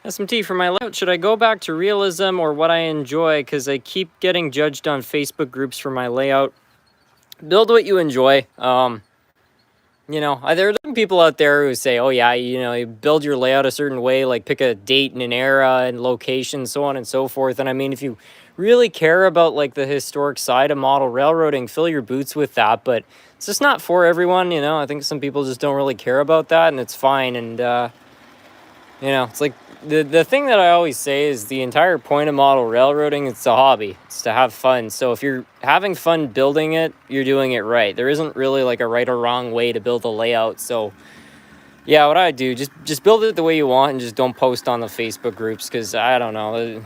SMT, for my layout, should I go back to realism or what I enjoy? Because I keep getting judged on Facebook groups for my layout. Build what you enjoy. There are people out there who say, oh yeah, you build your layout a certain way, like pick a date and an era and location, so on and so forth. And I mean, if you really care about like the historic side of model railroading, fill your boots with that. But it's just not for everyone, I think some people just don't really care about that, and it's fine. And, it's like, the thing that I always say is the entire point of model railroading, it's a hobby. It's to have fun. So if you're having fun building it, you're doing it right. There isn't really like a right or wrong way to build a layout. So yeah, what I do, just build it the way you want and just don't post on the Facebook groups, because I don't know.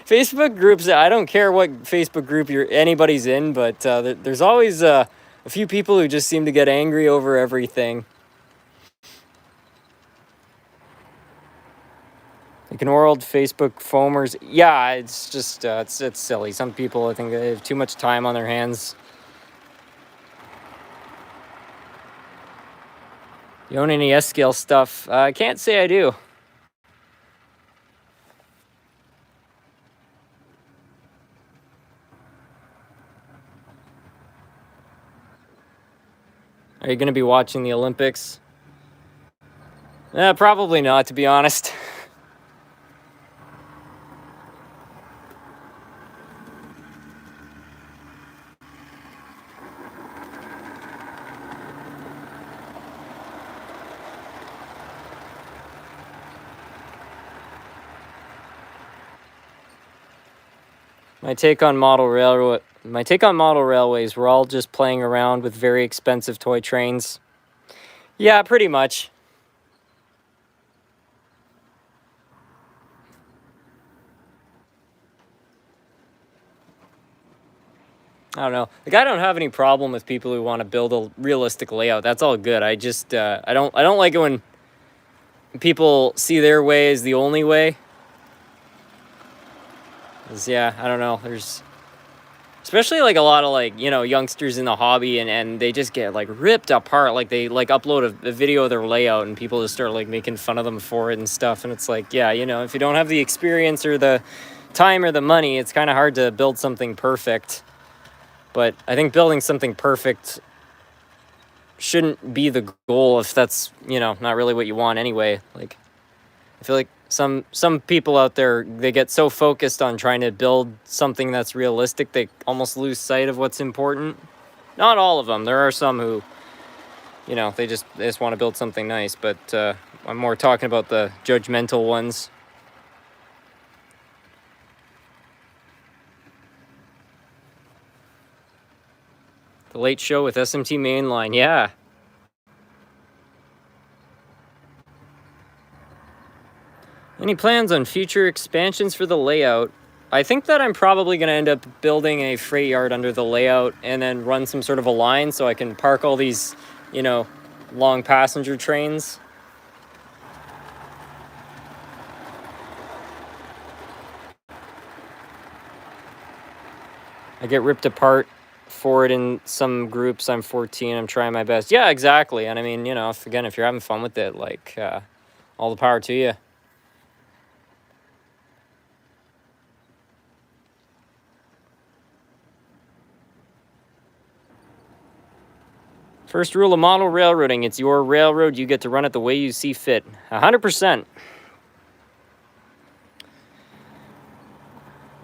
Facebook groups, I don't care what Facebook group anybody's in, but there's always a few people who just seem to get angry over everything. Like an world Facebook foamers. Yeah, it's just, it's silly. Some people, I think, they have too much time on their hands. You own any S-scale stuff? I can't say I do. Are you going to be watching the Olympics? Probably not, to be honest. My take on model railways, we're all just playing around with very expensive toy trains. Yeah, pretty much. I don't know. Like, I don't have any problem with people who want to build a realistic layout. That's all good. I just I don't like it when people see their way as the only way. 'Cause, yeah, I don't know. There's especially like a lot of like, youngsters in the hobby, and they just get like ripped apart. Like they like upload a video of their layout and people just start like making fun of them for it and stuff. And it's like, yeah, if you don't have the experience or the time or the money, it's kind of hard to build something perfect. But I think building something perfect shouldn't be the goal if that's, not really what you want anyway. Like, I feel like some people out there, they get so focused on trying to build something that's realistic, they almost lose sight of what's important. Not all of them. There are some who, they just want to build something nice. But I'm more talking about the judgmental ones. The Late Show with SMT Mainline, yeah. Any plans on future expansions for the layout? I think that I'm probably going to end up building a freight yard under the layout and then run some sort of a line so I can park all these, long passenger trains. I get ripped apart for it in some groups. I'm 14. I'm trying my best. Yeah, exactly. And I mean, if you're having fun with it, like, all the power to you. First rule of model railroading, it's your railroad. You get to run it the way you see fit. 100%.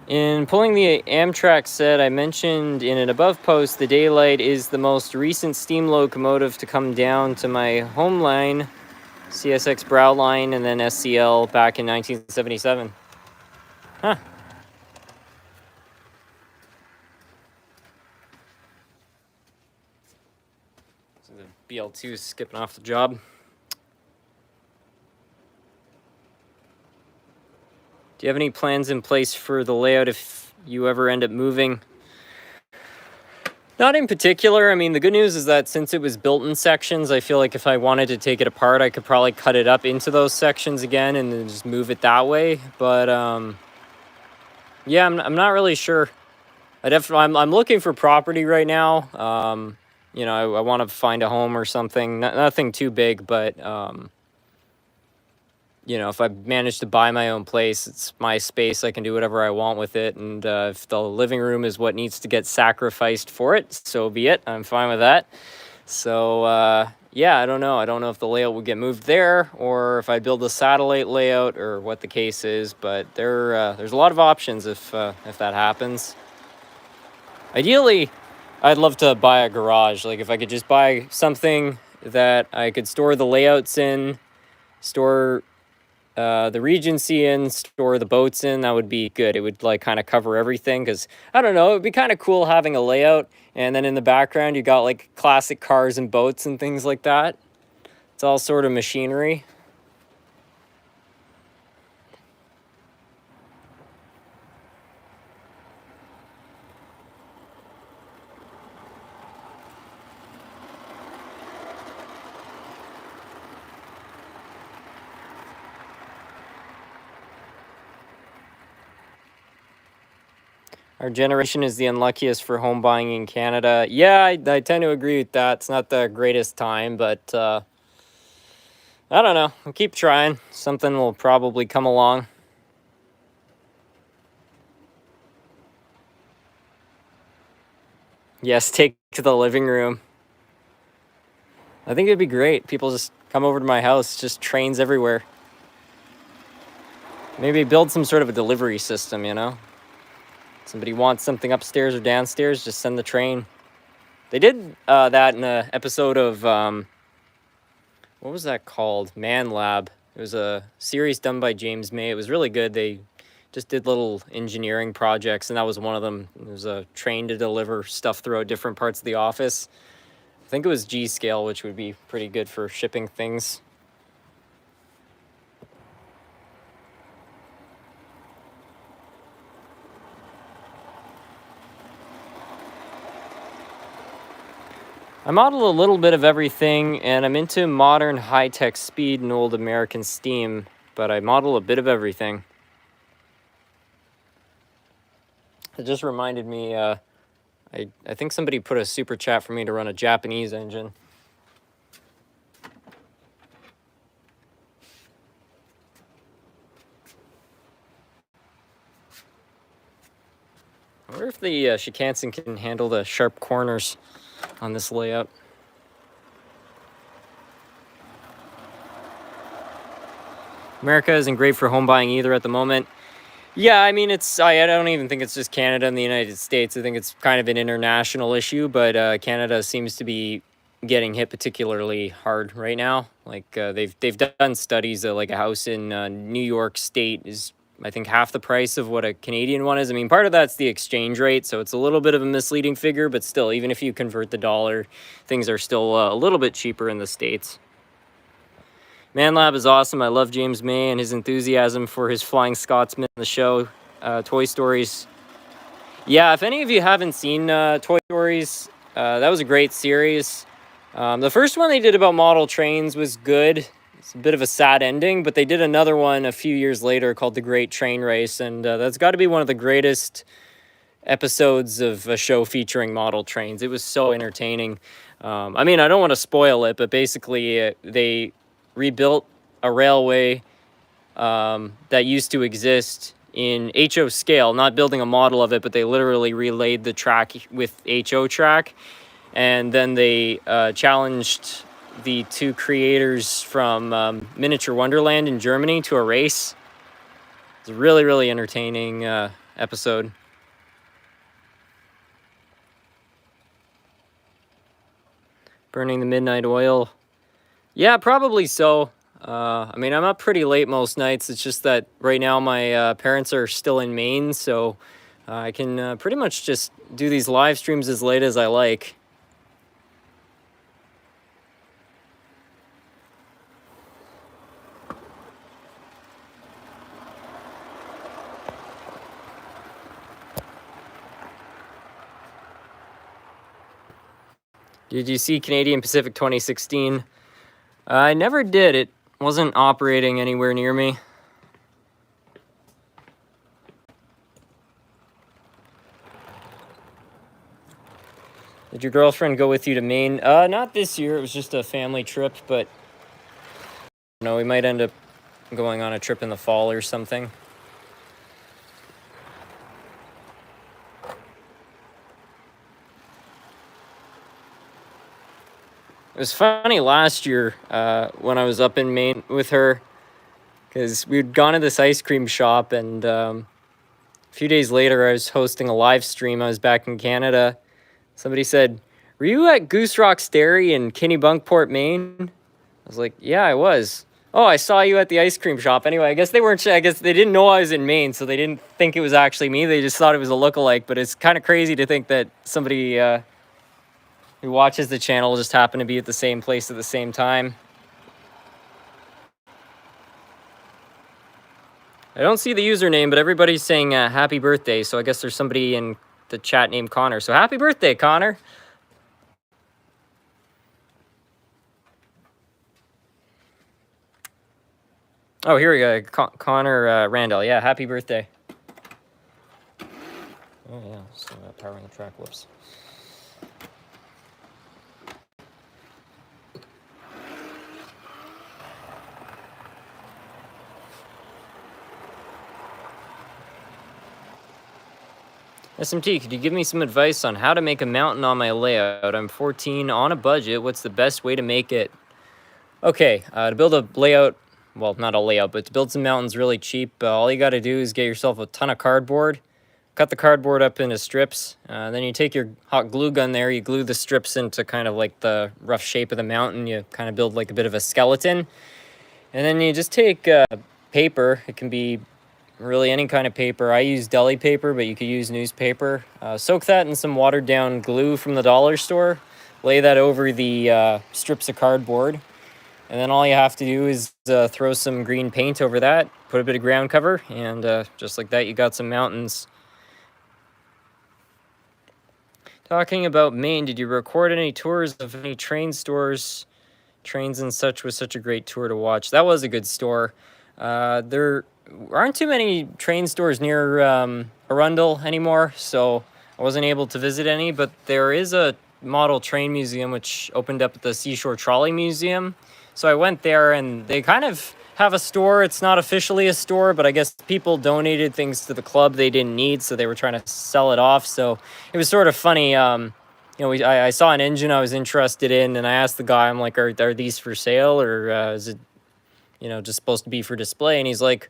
In pulling the Amtrak set, I mentioned in an above post, the Daylight is the most recent steam locomotive to come down to my home line, CSX Brow line, and then SCL back in 1977. Huh. So the BL2 is skipping off the job. Do you have any plans in place for the layout if you ever end up moving? Not in particular. I mean, the good news is that since it was built in sections, I feel like if I wanted to take it apart, I could probably cut it up into those sections again and then just move it that way. But yeah, I'm not really sure. I'm looking for property right now. You know, I want to find a home or something. Nothing too big, but you know, if I manage to buy my own place, it's my space. I can do whatever I want with it. And if the living room is what needs to get sacrificed for it, so be it. I'm fine with that. So, yeah, I don't know. I don't know if the layout would get moved there or if I build a satellite layout or what the case is. But there's a lot of options if that happens. Ideally, I'd love to buy a garage. Like if I could just buy something that I could store the layouts in, store the Regency in, store the boats in, that would be good. It would like kind of cover everything because I don't know, it would be kind of cool having a layout and then in the background you got like classic cars and boats and things like that. It's all sort of machinery. Our generation is the unluckiest for home buying in Canada. Yeah, I tend to agree with that. It's not the greatest time, but I don't know. I'll keep trying. Something will probably come along. Yes, take to the living room. I think it'd be great. People just come over to my house, just trains everywhere. Maybe build some sort of a delivery system, you know? Somebody wants something upstairs or downstairs, just send the train. They did that in an episode of, what was that called? Man Lab. It was a series done by James May. It was really good. They just did little engineering projects, and that was one of them. It was a train to deliver stuff throughout different parts of the office. I think it was G scale, which would be pretty good for shipping things. I model a little bit of everything, and I'm into modern high-tech speed and old American steam, but I model a bit of everything. It just reminded me, I think somebody put a super chat for me to run a Japanese engine. I wonder if the Shikansen can handle the sharp corners on this layout. America isn't great for home buying either at the moment. Yeah, I mean, I don't even think it's just Canada and the United States. I think it's kind of an international issue, but Canada seems to be getting hit particularly hard right now. Like they've done studies that like a house in New York State is, I think, half the price of what a Canadian one is. I mean, part of that's the exchange rate, so it's a little bit of a misleading figure, but still, even if you convert the dollar, things are still a little bit cheaper in the States. Man Lab is awesome. I love James May and his enthusiasm for his Flying Scotsman in the show, Toy Stories. Yeah, if any of you haven't seen Toy Stories, that was a great series. The first one they did about model trains was good. It's a bit of a sad ending, but they did another one a few years later called The Great Train Race, and that's got to be one of the greatest episodes of a show featuring model trains. It was so entertaining. I mean, I don't want to spoil it, but basically they rebuilt a railway that used to exist in HO scale, not building a model of it, but they literally relayed the track with HO track. And then they challenged the two creators from Miniature Wonderland in Germany to a race. It's really, really entertaining episode. Burning the midnight oil. Yeah, probably so. I mean, I'm up pretty late most nights. It's just that right now my parents are still in Maine, so I can pretty much just do these live streams as late as I like. Did you see Canadian Pacific 2016? I never did. It wasn't operating anywhere near me. Did your girlfriend go with you to Maine? Not this year. It was just a family trip, but we might end up going on a trip in the fall or something. It was funny last year when I was up in Maine with her, because we'd gone to this ice cream shop, and a few days later I was hosting a live stream. I was back in Canada. Somebody said, "Were you at Goose Rock's Dairy in Kennebunkport, Maine?" I was like, "Yeah, I was." "Oh, I saw you at the ice cream shop." Anyway, I guess they didn't know I was in Maine, so they didn't think it was actually me. They just thought it was a lookalike, but it's kind of crazy to think that somebody who watches the channel just happened to be at the same place at the same time. I don't see the username, but everybody's saying happy birthday, so I guess there's somebody in the chat named Connor. So happy birthday, Connor. Oh, here we go. Connor Randall. Yeah, happy birthday. Oh, yeah. So powering the track. Whoops. SMT, could you give me some advice on how to make a mountain on my layout? I'm 14, on a budget. What's the best way to make it? Okay, to build a layout, well, not a layout, but to build some mountains really cheap, all you got to do is get yourself a ton of cardboard, cut the cardboard up into strips, then you take your hot glue gun there, you glue the strips into kind of like the rough shape of the mountain, you kind of build like a bit of a skeleton, and then you just take paper. It can be really any kind of paper. I use deli paper, but you could use newspaper. Soak that in some watered down glue from the dollar store, lay that over the strips of cardboard, and then all you have to do is throw some green paint over that, put a bit of ground cover, and just like that, you got some mountains. Talking about Maine, did you record any tours of any train stores? Trains and Such was such a great tour to watch. That was a good store. There aren't too many train stores near Arundel anymore, so I wasn't able to visit any, but there is a model train museum which opened up at the Seashore Trolley Museum. So I went there, and they kind of have a store. It's not officially a store, but I guess people donated things to the club they didn't need, so they were trying to sell it off. So it was sort of funny. I saw an engine I was interested in, and I asked the guy, I'm like, are these for sale, or is it, just supposed to be for display? And he's like,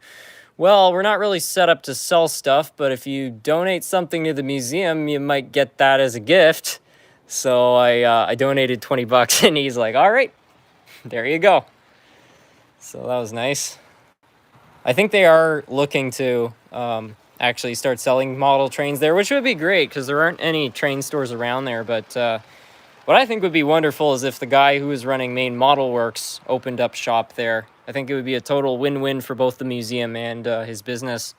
well, we're not really set up to sell stuff, but if you donate something to the museum, you might get that as a gift. So I donated $20, and he's like, all right, there you go. So that was nice. I think they are looking to actually start selling model trains there, which would be great because there aren't any train stores around there. But what I think would be wonderful is if the guy who is running Maine Model Works opened up shop there. I think it would be a total win-win for both the museum and his business.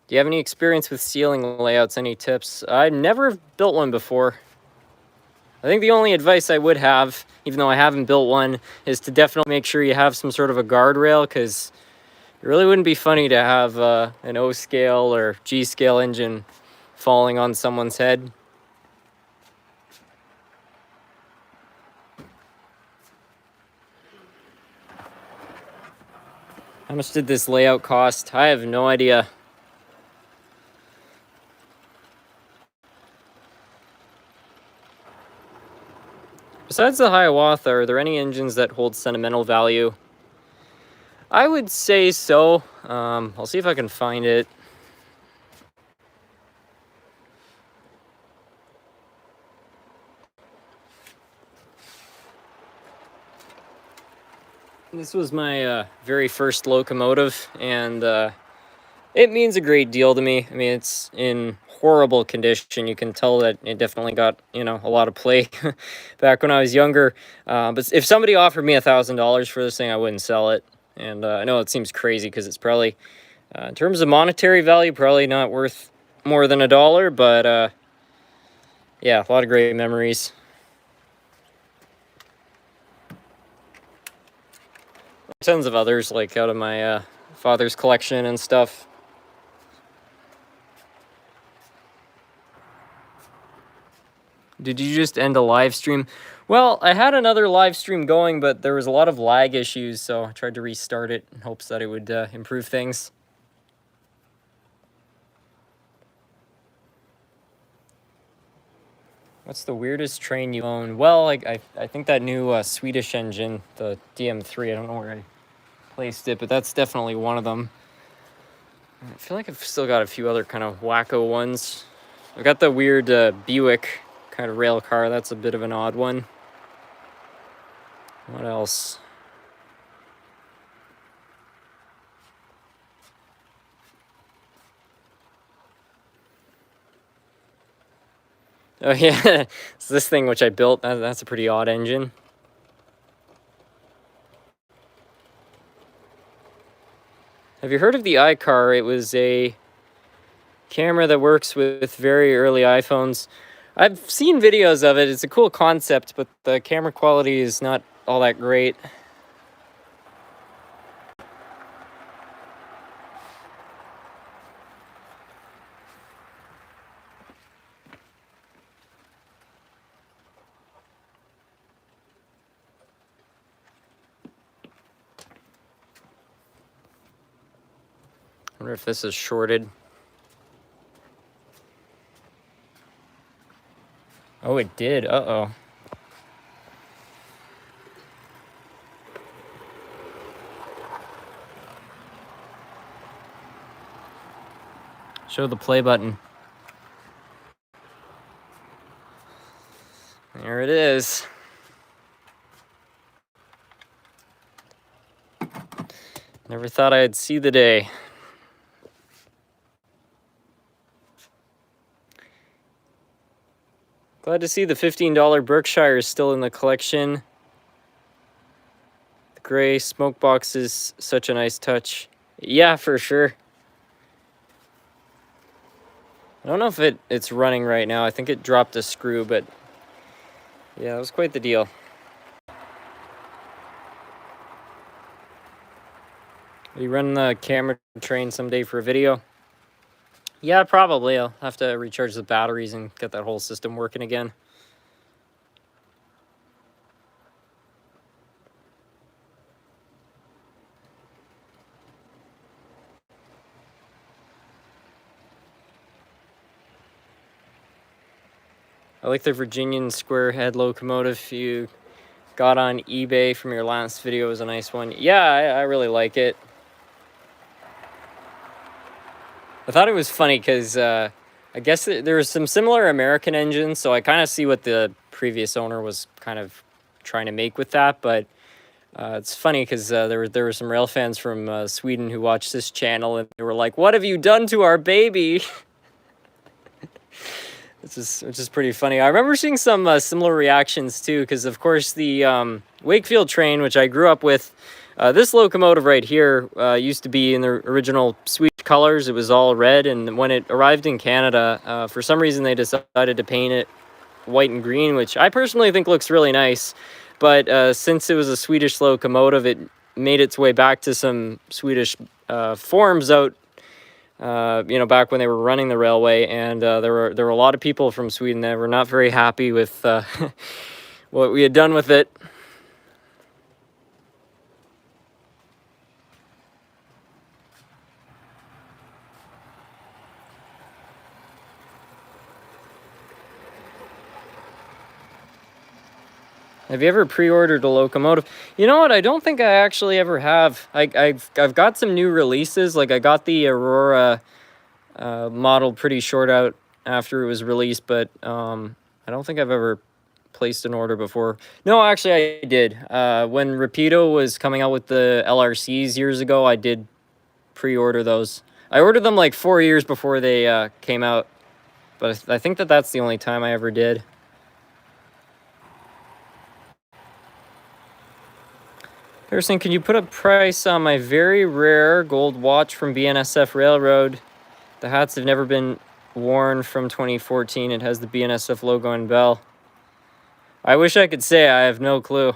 Do you have any experience with ceiling layouts? Any tips? I've never built one before. I think the only advice I would have, even though I haven't built one, is to definitely make sure you have some sort of a guardrail, because it really wouldn't be funny to have an O-scale or G-scale engine falling on someone's head. How much did this layout cost? I have no idea. Besides the Hiawatha, are there any engines that hold sentimental value? I would say so. I'll see if I can find it. This was my very first locomotive, and it means a great deal to me. I mean, it's in horrible condition. You can tell that it definitely got, you know, a lot of play back when I was younger. But if somebody offered me $1,000 for this thing, I wouldn't sell it. And I know it seems crazy because it's probably, in terms of monetary value, probably not worth more than $1. But yeah, a lot of great memories. Tons of others, like out of my father's collection and stuff. Did you just end a live stream? Well, I had another live stream going, but there was a lot of lag issues, so I tried to restart it in hopes that it would improve things. What's the weirdest train you own? Well, I think that new Swedish engine, the DM3, I don't know where I placed it, but that's definitely one of them. I feel like I've still got a few other kind of wacko ones. I got the weird Buick kind of rail car. That's a bit of an odd one. What else? Oh yeah, it's this thing which I built. That's a pretty odd engine. Have you heard of the iCar? It was a camera that works with very early iPhones. I've seen videos of it. It's a cool concept, but the camera quality is not all that great. I wonder if this is shorted. Oh, it did. Uh-oh. Show the play button. There it is. Never thought I'd see the day. Glad to see the $15 Berkshire is still in the collection. The gray smoke box is such a nice touch. Yeah, for sure. I don't know if it's running right now. I think it dropped a screw, but yeah, it was quite the deal. Will you run the camera train someday for a video? Yeah, probably. I'll have to recharge the batteries and get that whole system working again. I like the Virginian square head locomotive you got on eBay from your last video. It was a nice one. Yeah, I really like it. I thought it was funny because I guess there was some similar American engines, so I kind of see what the previous owner was kind of trying to make with that, but it's funny because there were some rail fans from Sweden who watched this channel, and they were like, "What have you done to our baby?" which is pretty funny. I remember seeing some similar reactions too, because of course the Wakefield train, which I grew up with, this locomotive right here used to be in the original Swedish colors. It was all red, and when it arrived in Canada, for some reason they decided to paint it white and green, which I personally think looks really nice. But since it was a Swedish locomotive, it made its way back to some Swedish forms out, back when they were running the railway, and there were a lot of people from Sweden that were not very happy with what we had done with it. Have you ever pre-ordered a locomotive? You know what? I don't think I actually ever have. I've got some new releases. Like I got the Aurora model pretty short out after it was released, but I don't think I've ever placed an order before. No, actually I did. When Rapido was coming out with the LRCs years ago, I did pre-order those. I ordered them like 4 years before they came out, but I think that's the only time I ever did. Harrison, can you put a price on my very rare gold watch from BNSF Railroad? The hats have never been worn from 2014. It has the BNSF logo and bell. I wish I could say. I have no clue.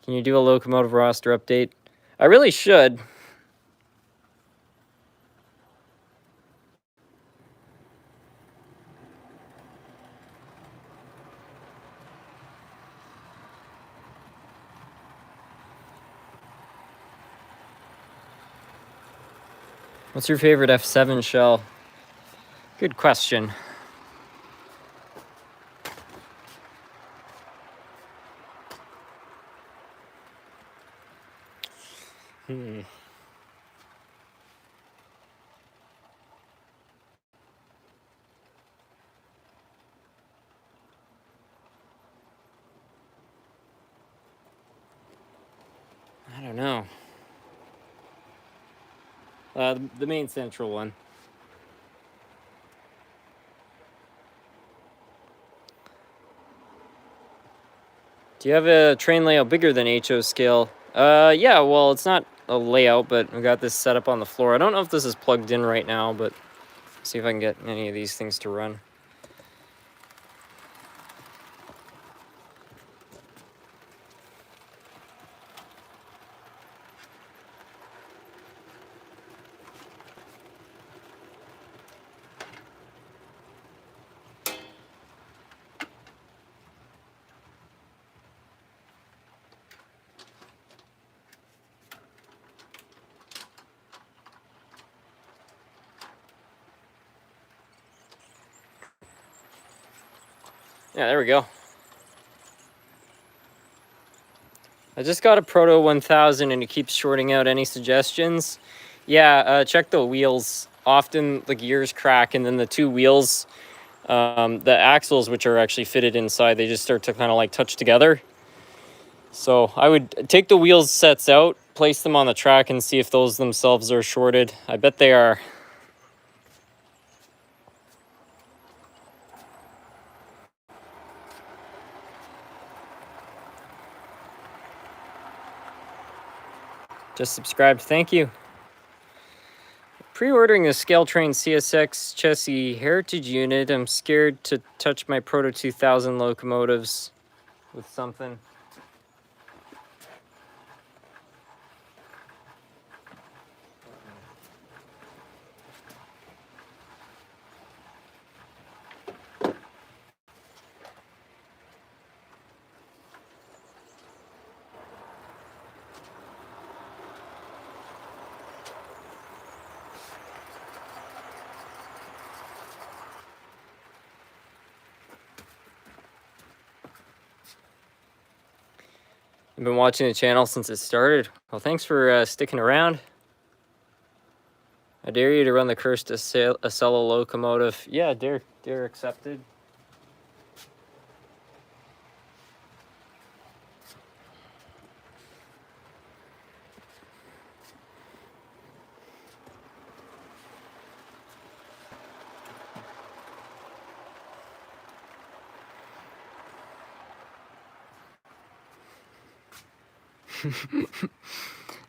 Can you do a locomotive roster update? I really should. What's your favorite F7 shell? Good question. I don't know. The main central one. Do you have a train layout bigger than HO scale? Yeah, well, it's not a layout, but we got this set up on the floor. I don't know if this is plugged in right now, but see if I can get any of these things to run. Yeah, there we go. I just got a Proto 1000 and it keeps shorting out. Any suggestions? Yeah, check the wheels. Often the gears crack and then the two wheels, the axles, which are actually fitted inside, they just start to kind of like touch together. So I would take the wheels sets out, place them on the track and see if those themselves are shorted. I bet they are. Just subscribed, thank you. Pre-ordering the Scale Train CSX chassis heritage unit. I'm scared to touch my Proto 2000 locomotives with something. I've been watching the channel since it started. Well, thanks for sticking around. I dare you to run the cursed Acela locomotive. Yeah, dare accepted.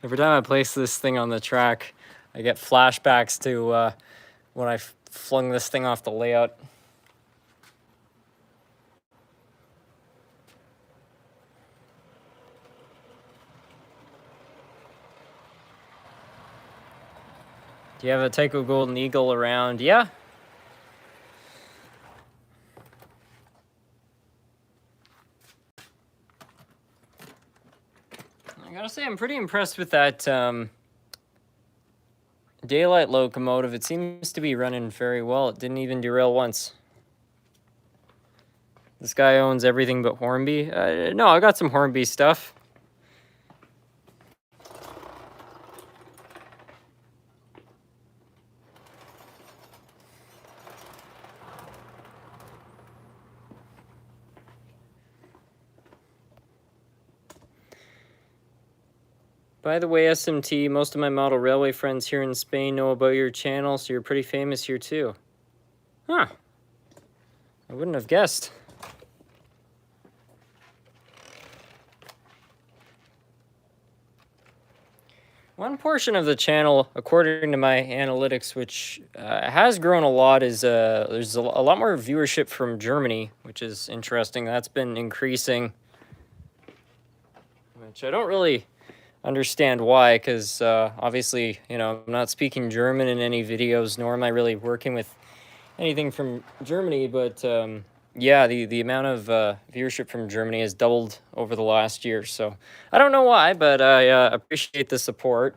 Every time I place this thing on the track, I get flashbacks to when I flung this thing off the layout. Do you have a Tyco Golden Eagle around? Yeah. I gotta say, I'm pretty impressed with that daylight locomotive. It seems to be running very well. It didn't even derail once. This guy owns everything but Hornby. No, I got some Hornby stuff. By the way, SMT, most of my model railway friends here in Spain know about your channel, so you're pretty famous here too. Huh. I wouldn't have guessed. One portion of the channel, according to my analytics, which has grown a lot, is there's a lot more viewership from Germany, which is interesting. That's been increasing, which I don't really understand why, because obviously, you know, I'm not speaking German in any videos, nor am I really working with anything from Germany, but yeah, the amount of viewership from Germany has doubled over the last year, so I don't know why, but I appreciate the support.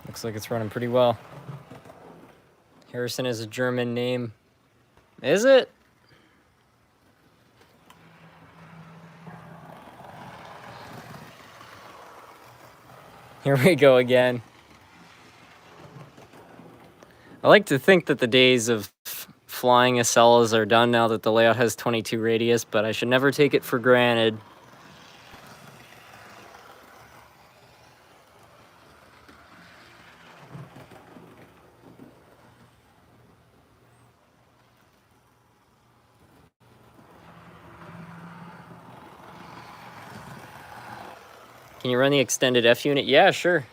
Looks like it's running pretty well. Harrison is a German name. Is it? Here we go again. I like to think that the days of flying Acelas are done now that the layout has 22 radius, but I should never take it for granted. Can you run the extended F unit? Yeah, sure.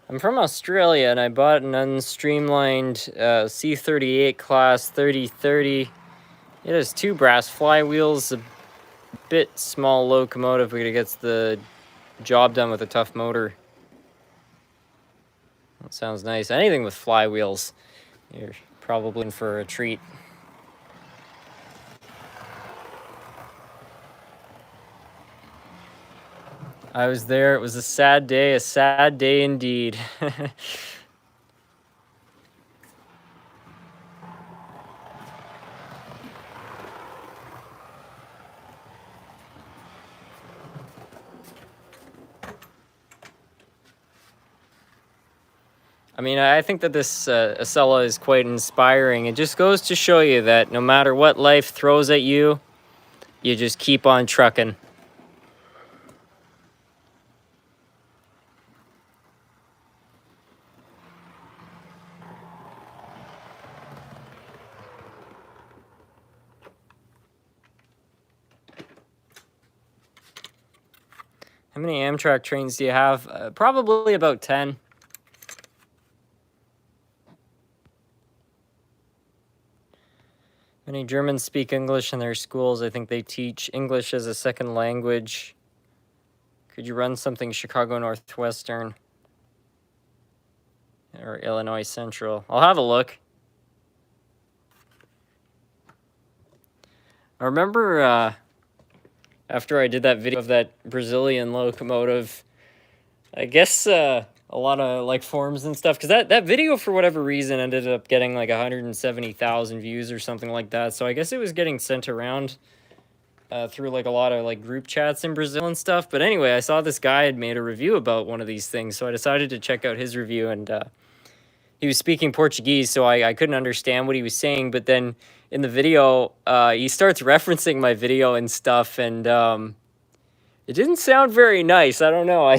I'm from Australia and I bought an unstreamlined C38 class 3030. It has 2 brass flywheels, a bit small locomotive, but it gets the job done with a tough motor. That sounds nice. Anything with flywheels, you're probably in for a treat. I was there. It was a sad day indeed. I mean, I think that this Acela is quite inspiring. It just goes to show you that no matter what life throws at you, you just keep on trucking. How many Amtrak trains do you have? Probably about 10. Many Germans speak English in their schools. I think they teach English as a second language. Could you run something Chicago Northwestern or Illinois Central? I'll have a look. I remember after I did that video of that Brazilian locomotive, I guess a lot of like forums and stuff, because that video for whatever reason ended up getting like 170,000 views or something like that. So I guess it was getting sent around through like a lot of like group chats in Brazil and stuff. But anyway, I saw this guy had made a review about one of these things, so I decided to check out his review, and he was speaking Portuguese, so I couldn't understand what he was saying. But then in the video, he starts referencing my video and stuff, and it didn't sound very nice. I don't know.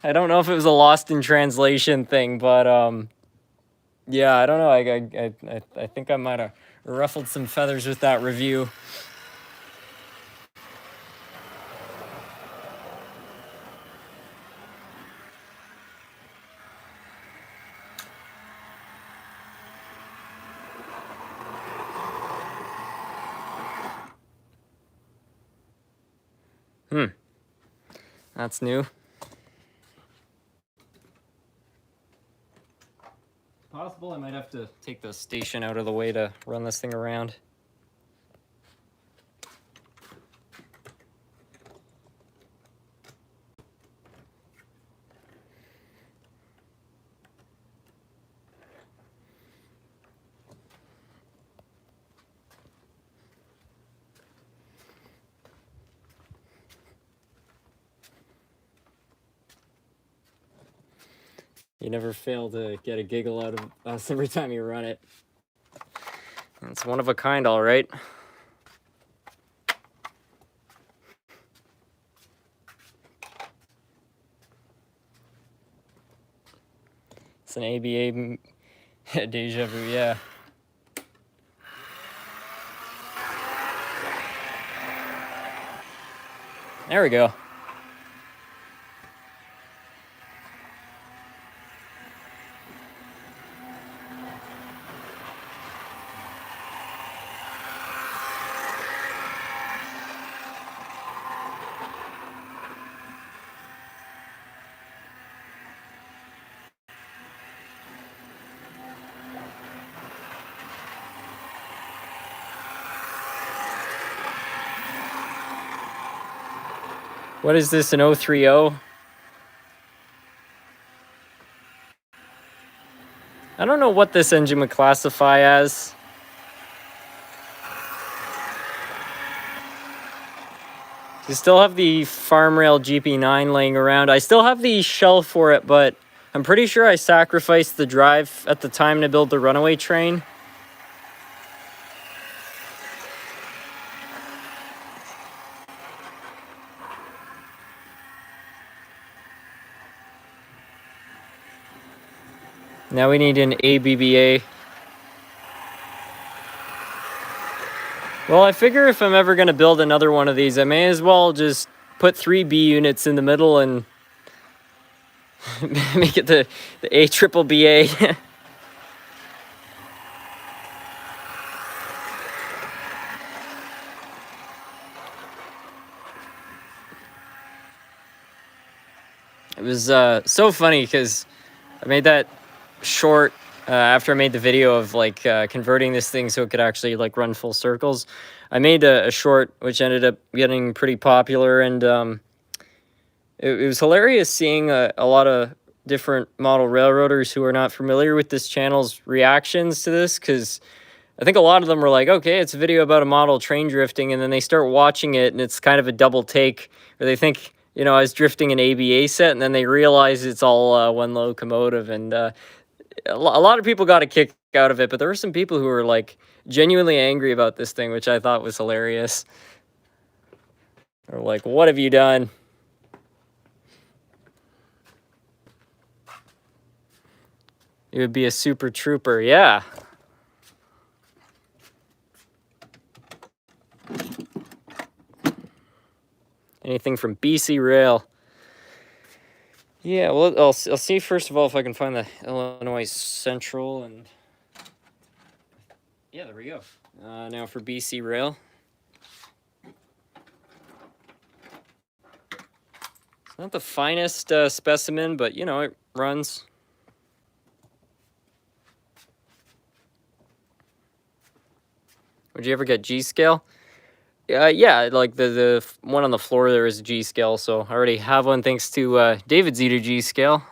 I don't know if it was a lost in translation thing, but yeah, I don't know. I think I might have ruffled some feathers with that review. That's new. Possible I might have to take the station out of the way to run this thing around. You never fail to get a giggle out of us every time you run it. It's one of a kind, all right. It's an ABA deja vu, yeah. There we go. What is this, an 030? I don't know what this engine would classify as. You still have the farm rail GP9 laying around. I still have the shell for it, but I'm pretty sure I sacrificed the drive at the time to build the runaway train. Now we need an ABBA. Well, I figure if I'm ever going to build another one of these, I may as well just put 3 B units in the middle and make it the ABBA. It was so funny because I made that short after I made the video of like converting this thing so it could actually like run full circles. I made a short which ended up getting pretty popular, and it was hilarious seeing a lot of different model railroaders who are not familiar with this channel's reactions to this, because I think a lot of them were like, okay, it's a video about a model train drifting, and then they start watching it and it's kind of a double take, or they think, you know, I was drifting an ABA set, and then they realize it's all one locomotive, and a lot of people got a kick out of it, but there were some people who were like genuinely angry about this thing, which I thought was hilarious. They're like, what have you done? You would be a super trooper, yeah. Anything from BC Rail. Yeah, well, I'll see first of all if I can find the Illinois Central, and yeah, there we go. Now for BC Rail. It's not the finest specimen, but you know, it runs. Would you ever get G-scale? Yeah, like the one on the floor there is a G-scale, so I already have one thanks to David's Eater G-scale.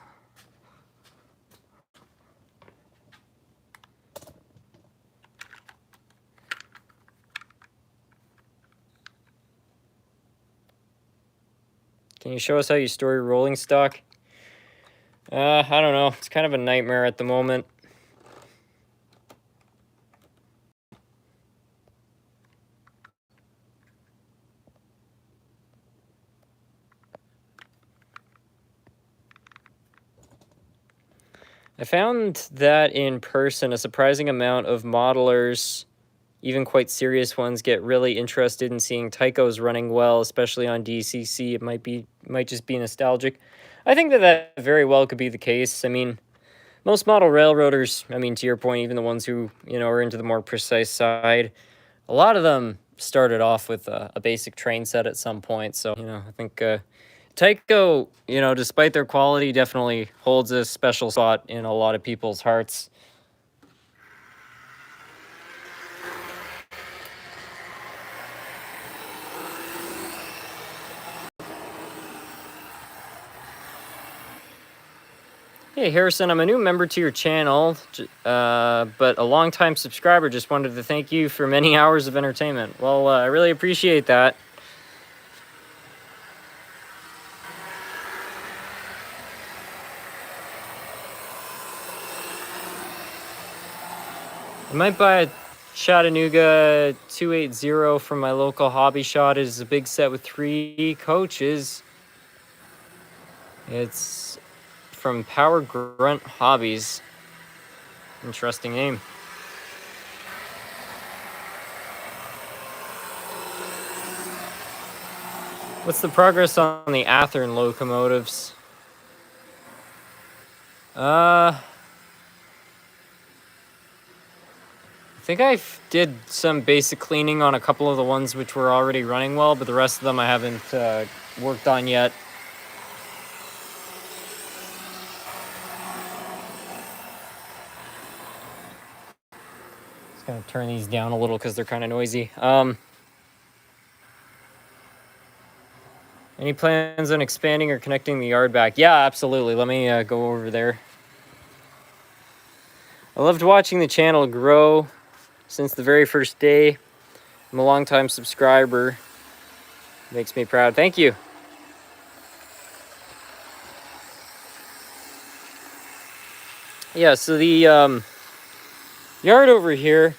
Can you show us how you store your rolling stock? I don't know. It's kind of a nightmare at the moment. I found that in person, a surprising amount of modelers, even quite serious ones, get really interested in seeing Tychos running well, especially on DCC. It might just be nostalgic. I think that very well could be the case. I mean, most model railroaders, I mean, to your point, even the ones who, you know, are into the more precise side, a lot of them started off with a basic train set at some point. So, you know, I think Tyco, you know, despite their quality, definitely holds a special spot in a lot of people's hearts. Hey Harrison, I'm a new member to your channel, but a longtime subscriber. Just wanted to thank you for many hours of entertainment. Well, I really appreciate that. I might buy a Chattanooga 280 from my local hobby shop. It is a big set with 3 coaches. It's from Power Grunt Hobbies. Interesting name. What's the progress on the Athearn locomotives? I think I did some basic cleaning on a couple of the ones which were already running well, but the rest of them I haven't worked on yet. Just gonna turn these down a little because they're kind of noisy. Any plans on expanding or connecting the yard back? Yeah, absolutely. Let me go over there. I loved watching the channel grow since the very first day. I'm a longtime subscriber. Makes me proud. Thank you. Yeah, so the yard over here,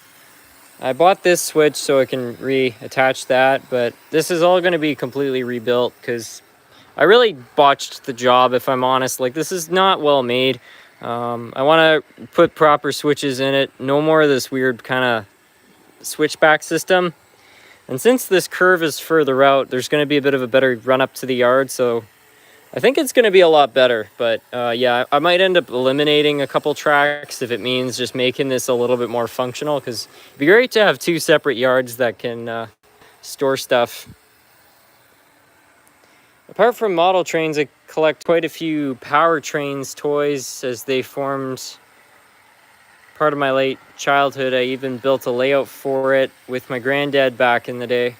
I bought this switch so I can reattach that, but this is all going to be completely rebuilt because I really botched the job, if I'm honest. Like, this is not well made. I want to put proper switches in it. No more of this weird kind of switchback system. And since this curve is further out, there's going to be a bit of a better run up to the yard, so I think it's going to be a lot better. But yeah, I might end up eliminating a couple tracks if it means just making this a little bit more functional, because it'd be great to have 2 separate yards that can store stuff. Apart from model trains, I collect quite a few power trains toys as they formed part of my late childhood. I even built a layout for it with my granddad back in the day.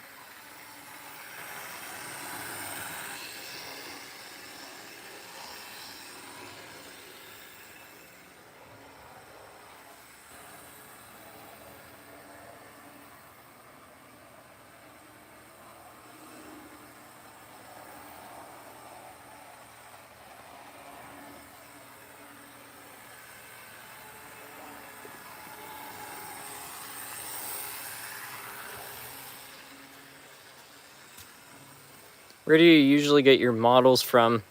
Where do you usually get your models from?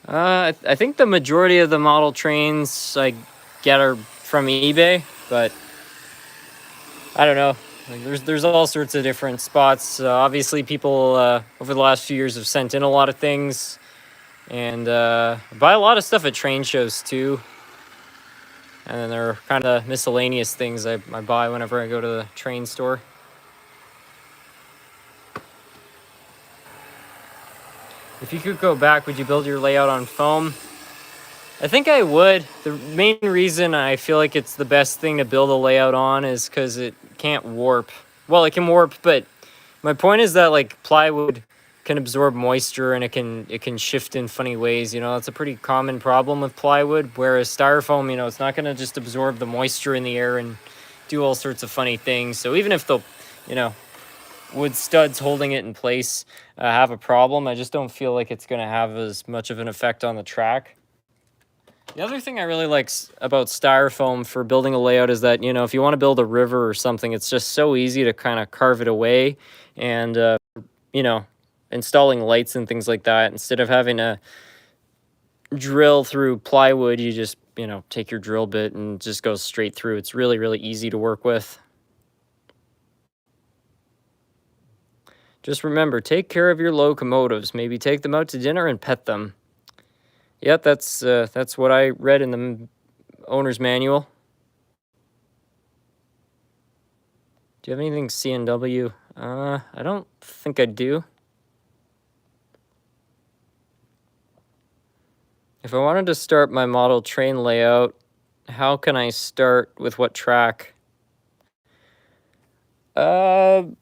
I think the majority of the model trains I get are from eBay, but I don't know. Like, there's all sorts of different spots. Obviously, people over the last few years have sent in a lot of things, and buy a lot of stuff at train shows too. And then there are kind of miscellaneous things I buy whenever I go to the train store. If you could go back, would you build your layout on foam? I think I would. The main reason I feel like it's the best thing to build a layout on is because it can't warp. Well, it can warp, but my point is that, like, plywood can absorb moisture and it can shift in funny ways. You know, that's a pretty common problem with plywood, whereas styrofoam, you know, it's not going to just absorb the moisture in the air and do all sorts of funny things. So even if the, you know, wood studs holding it in place have a problem, I just don't feel like it's going to have as much of an effect on the track. The other thing I really like about styrofoam for building a layout is that, you know, if you want to build a river or something, it's just so easy to kind of carve it away. And, you know, installing lights and things like that, instead of having to drill through plywood, you just, you know, take your drill bit and just goes straight through. It's really, really easy to work with. Just remember, take care of your locomotives. Maybe take them out to dinner and pet them. Yep, that's what I read in the owner's manual. Do you have anything CNW? I don't think I do. If I wanted to start my model train layout, how can I start with what track? Of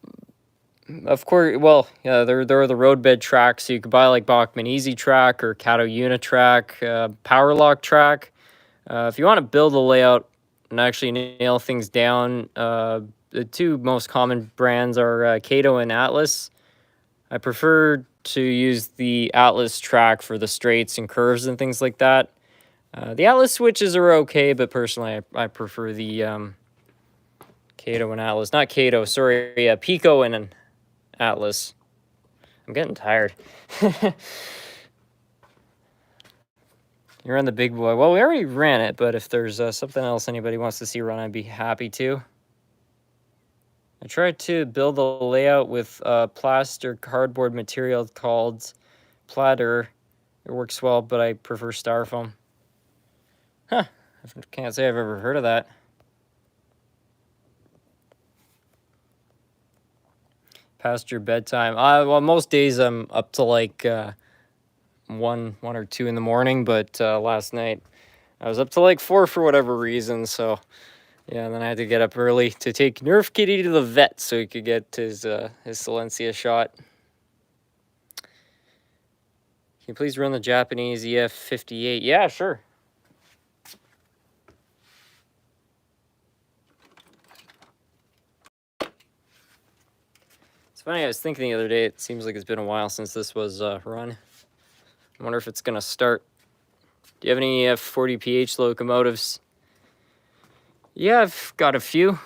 course, well, yeah, there are the roadbed tracks, so you could buy like Bachmann Easy Track or Cato Unitrack, Power Lock Track. If you want to build a layout and actually nail things down, the two most common brands are Cato and Atlas. I prefer to use the Atlas track for the straights and curves and things like that. The Atlas switches are okay, but personally, I prefer the Cato and Atlas. Not Cato, sorry, Pico and Atlas. I'm getting tired. You're on the big boy. Well, we already ran it, but if there's something else anybody wants to see run, I'd be happy to. I tried to build a layout with plaster cardboard material called platter. It works well, but I prefer styrofoam. Huh, I can't say I've ever heard of that. Past your bedtime. Well, most days I'm up to like 1 or 2 in the morning, but last night I was up to like 4 for whatever reason, so yeah, and then I had to get up early to take Nerf Kitty to the vet so he could get his Silencia shot. Can you please run the Japanese EF58? Yeah, sure. It's funny, I was thinking the other day, it seems like it's been a while since this was run. I wonder if it's going to start. Do you have any F40PH locomotives? Yeah, I've got a few.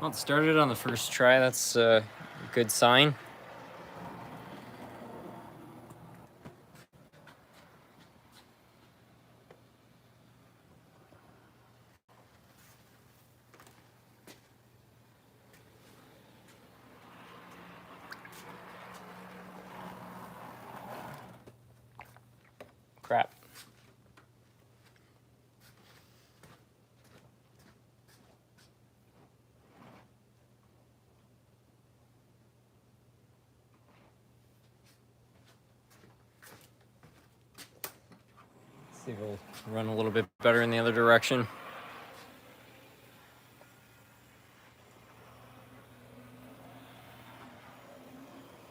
Well, it started on the first try. That's a good sign. Crap. See if it'll run a little bit better in the other direction.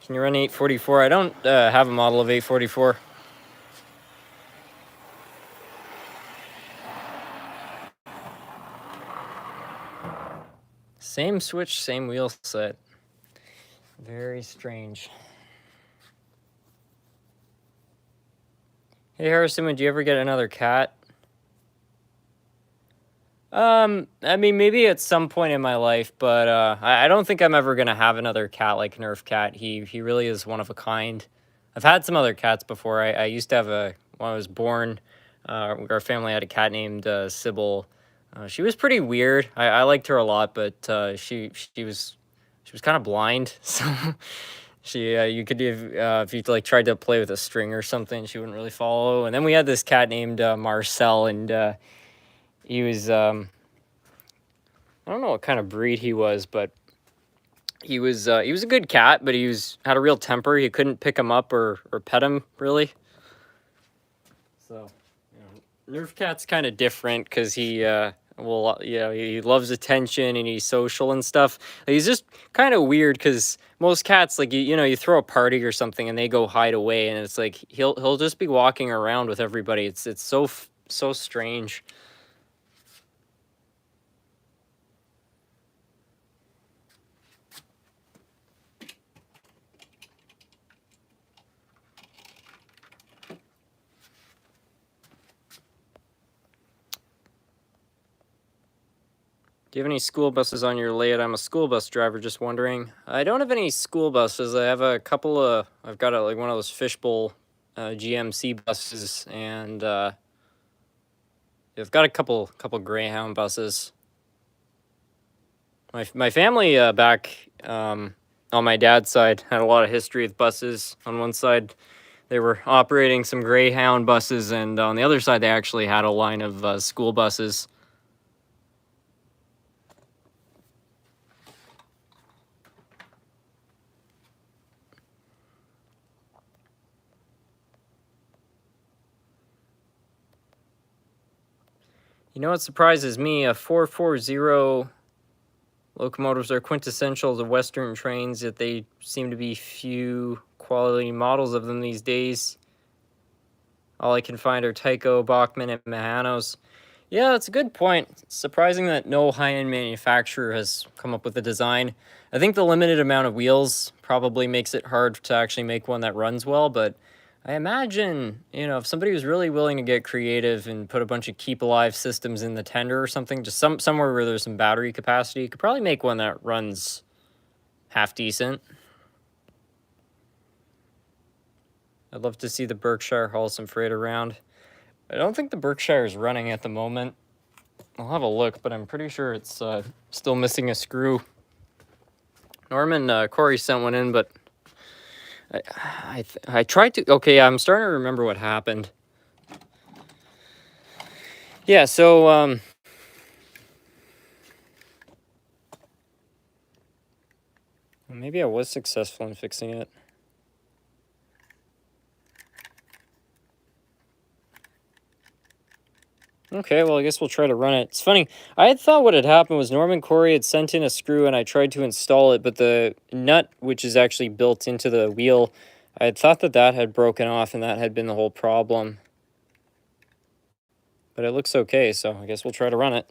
Can you run 844? I don't have a model of 844. Same switch, same wheel set. Very strange. Hey Harrison, would you ever get another cat? I mean, maybe at some point in my life, but I don't think I'm ever gonna have another cat like Nerf Cat. He really is one of a kind. I've had some other cats before. I used to have when I was born, our family had a cat named Sybil. She was pretty weird. I liked her a lot, but she was kind of blind, so she you could if you like tried to play with a string or something, she wouldn't really follow. And then we had this cat named Marcel, and he was I don't know what kind of breed he was, but he was a good cat, but had a real temper. You couldn't pick him up or pet him really. So, Nerf Cat's kind of different because he he loves attention and he's social and stuff. He's just kind of weird because most cats, like you throw a party or something and they go hide away, and it's like he'll just be walking around with everybody. It's so strange. Do you have any school buses on your layout? I'm a school bus driver, just wondering. I don't have any school buses. I have a couple I've got like one of those fishbowl GMC buses, and I've got a couple Greyhound buses. My family back on my dad's side had a lot of history with buses. On one side, they were operating some Greyhound buses, and on the other side, they actually had a line of school buses. You know what surprises me? A 440 locomotives are quintessential to Western trains, yet they seem to be few quality models of them these days. All I can find are Tyco, Bachmann, and Mahanos. Yeah, that's a good point. It's surprising that no high-end manufacturer has come up with a design. I think the limited amount of wheels probably makes it hard to actually make one that runs well, but I imagine, you know, if somebody was really willing to get creative and put a bunch of keep alive systems in the tender or something, just somewhere where there's some battery capacity, you could probably make one that runs half decent. I'd love to see the Berkshire haul some freight around. I don't think the Berkshire is running at the moment. I'll have a look, but I'm pretty sure it's still missing a screw. Norman Corey sent one in, but I tried to... Okay, I'm starting to remember what happened. Yeah, so... maybe I was successful in fixing it. Okay, well, I guess we'll try to run it. It's funny, I had thought what had happened was Norman Corey had sent in a screw and I tried to install it, but the nut, which is actually built into the wheel, I had thought that that had broken off and that had been the whole problem. But it looks okay, so I guess we'll try to run it.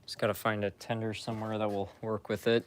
Just gotta find a tender somewhere that will work with it.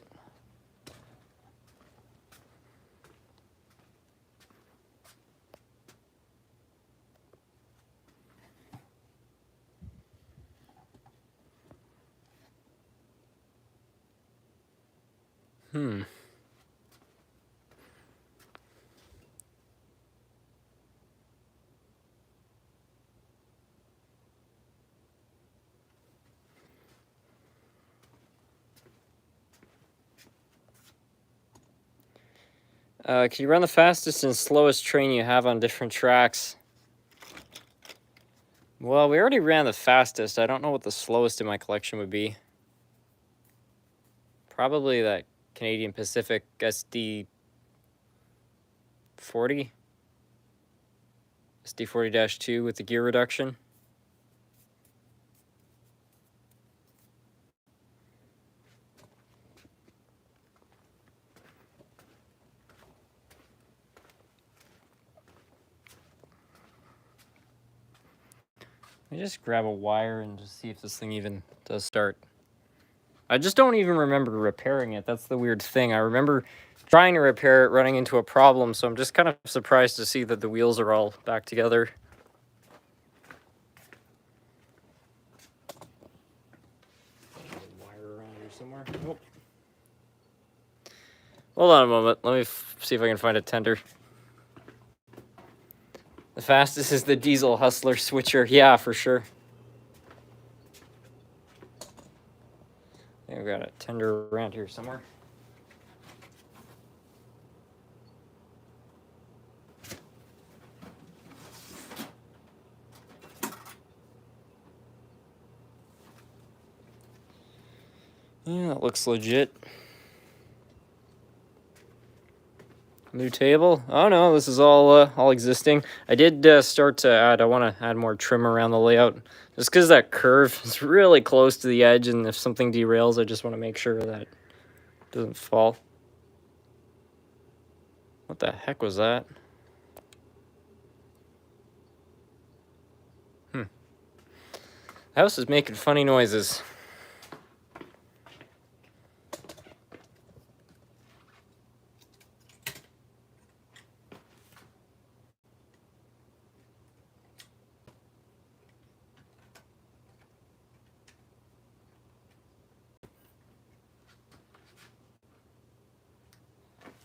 Can you run the fastest and slowest train you have on different tracks? Well, we already ran the fastest. I don't know what the slowest in my collection would be. Probably that Canadian Pacific SD40. SD40-2 with the gear reduction. Let me just grab a wire and just see if this thing even does start. I just don't even remember repairing it. That's the weird thing. I remember trying to repair it, running into a problem, so I'm just kind of surprised to see that the wheels are all back together. Wire around here somewhere. Nope. Hold on a moment. Let me see if I can find a tender. The fastest is the diesel hustler switcher. Yeah, for sure. I think I've got a tender around here somewhere. Yeah, it looks legit. New table? Oh no, this is all existing. I did start to add, I want to add more trim around the layout. Just because that curve is really close to the edge, and if something derails, I just want to make sure that it doesn't fall. What the heck was that? The house is making funny noises.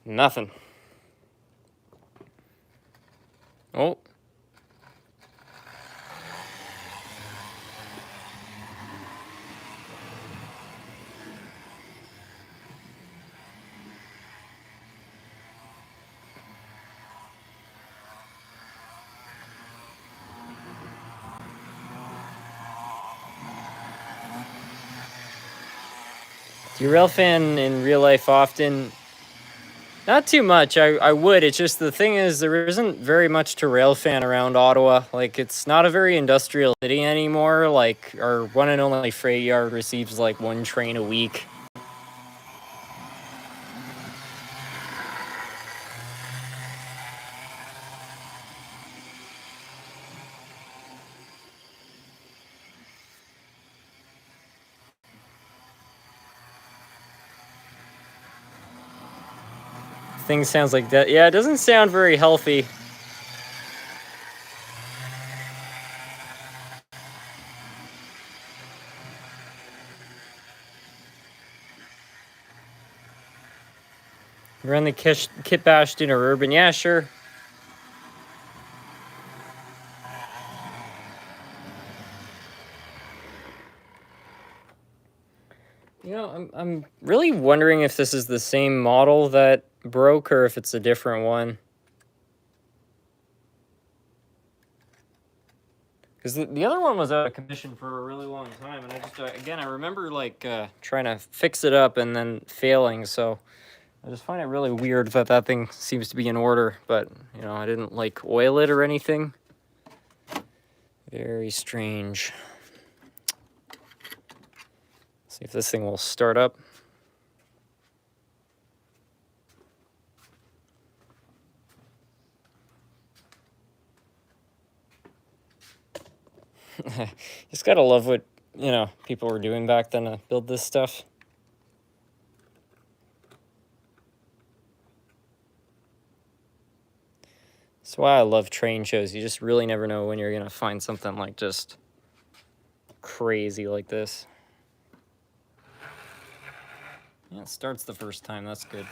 Nothing. Oh. Do you rail fan in real life often? Not too much. I would. It's just the thing is there isn't very much to rail fan around Ottawa. Like it's not a very industrial city anymore. Like our one and only freight yard receives like one train a week. Thing sounds like that. Yeah, it doesn't sound very healthy. Run the kit bashed interurban. Yeah, sure. You know, I'm really wondering if this is the same model that broke or if it's a different one. Because the other one was out of commission for a really long time, and I just again I remember like trying to fix it up and then failing. So I just find it really weird that that thing seems to be in order, but you know I didn't like oil it or anything. Very strange. See if this thing will start up. Just gotta love what, you know, people were doing back then to build this stuff. That's why I love train shows. You just really never know when you're gonna find something like just crazy like this. Yeah, it starts the first time. That's good.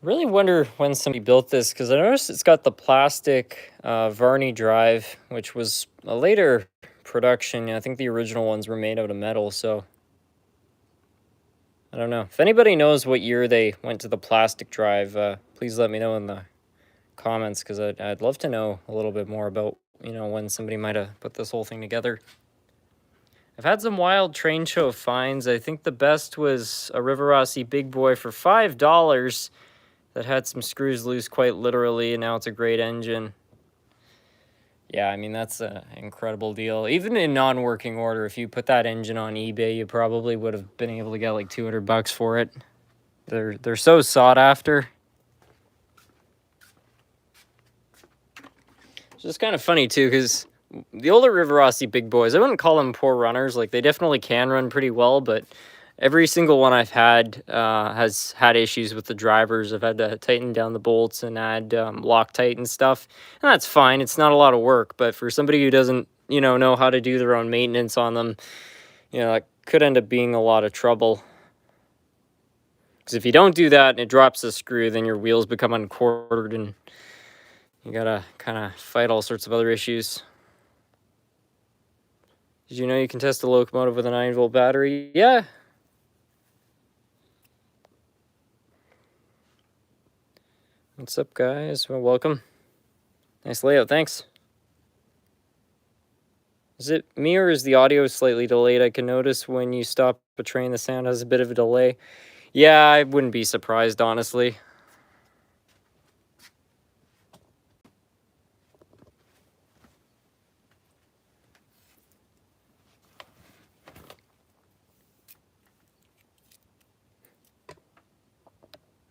Really wonder when somebody built this because I noticed it's got the plastic Varney drive, which was a later production. I think the original ones were made out of metal, so I don't know. If anybody knows what year they went to the plastic drive, please let me know in the comments because I'd love to know a little bit more about, you know, when somebody might have put this whole thing together. I've had some wild train show finds. I think the best was a Riverossi big boy for $5 that had some screws loose quite literally, and now it's a great engine. Yeah, I mean, that's an incredible deal. Even in non-working order, if you put that engine on eBay, you probably would have been able to get like $200 for it. They're so sought after. It's just kind of funny too, because the older Riverossi big boys, I wouldn't call them poor runners. Like they definitely can run pretty well, but every single one I've had has had issues with the drivers. I've had to tighten down the bolts and add Loctite and stuff. And that's fine. It's not a lot of work, but for somebody who doesn't, you know how to do their own maintenance on them, you know, it could end up being a lot of trouble. Because if you don't do that and it drops a screw, then your wheels become unquartered and you gotta kind of fight all sorts of other issues. Did you know you can test a locomotive with a 9-volt battery? Yeah. What's up, guys? Well, welcome. Nice layout, thanks. Is it me or is the audio slightly delayed? I can notice when you stop a train, the sound has a bit of a delay. Yeah, I wouldn't be surprised, honestly.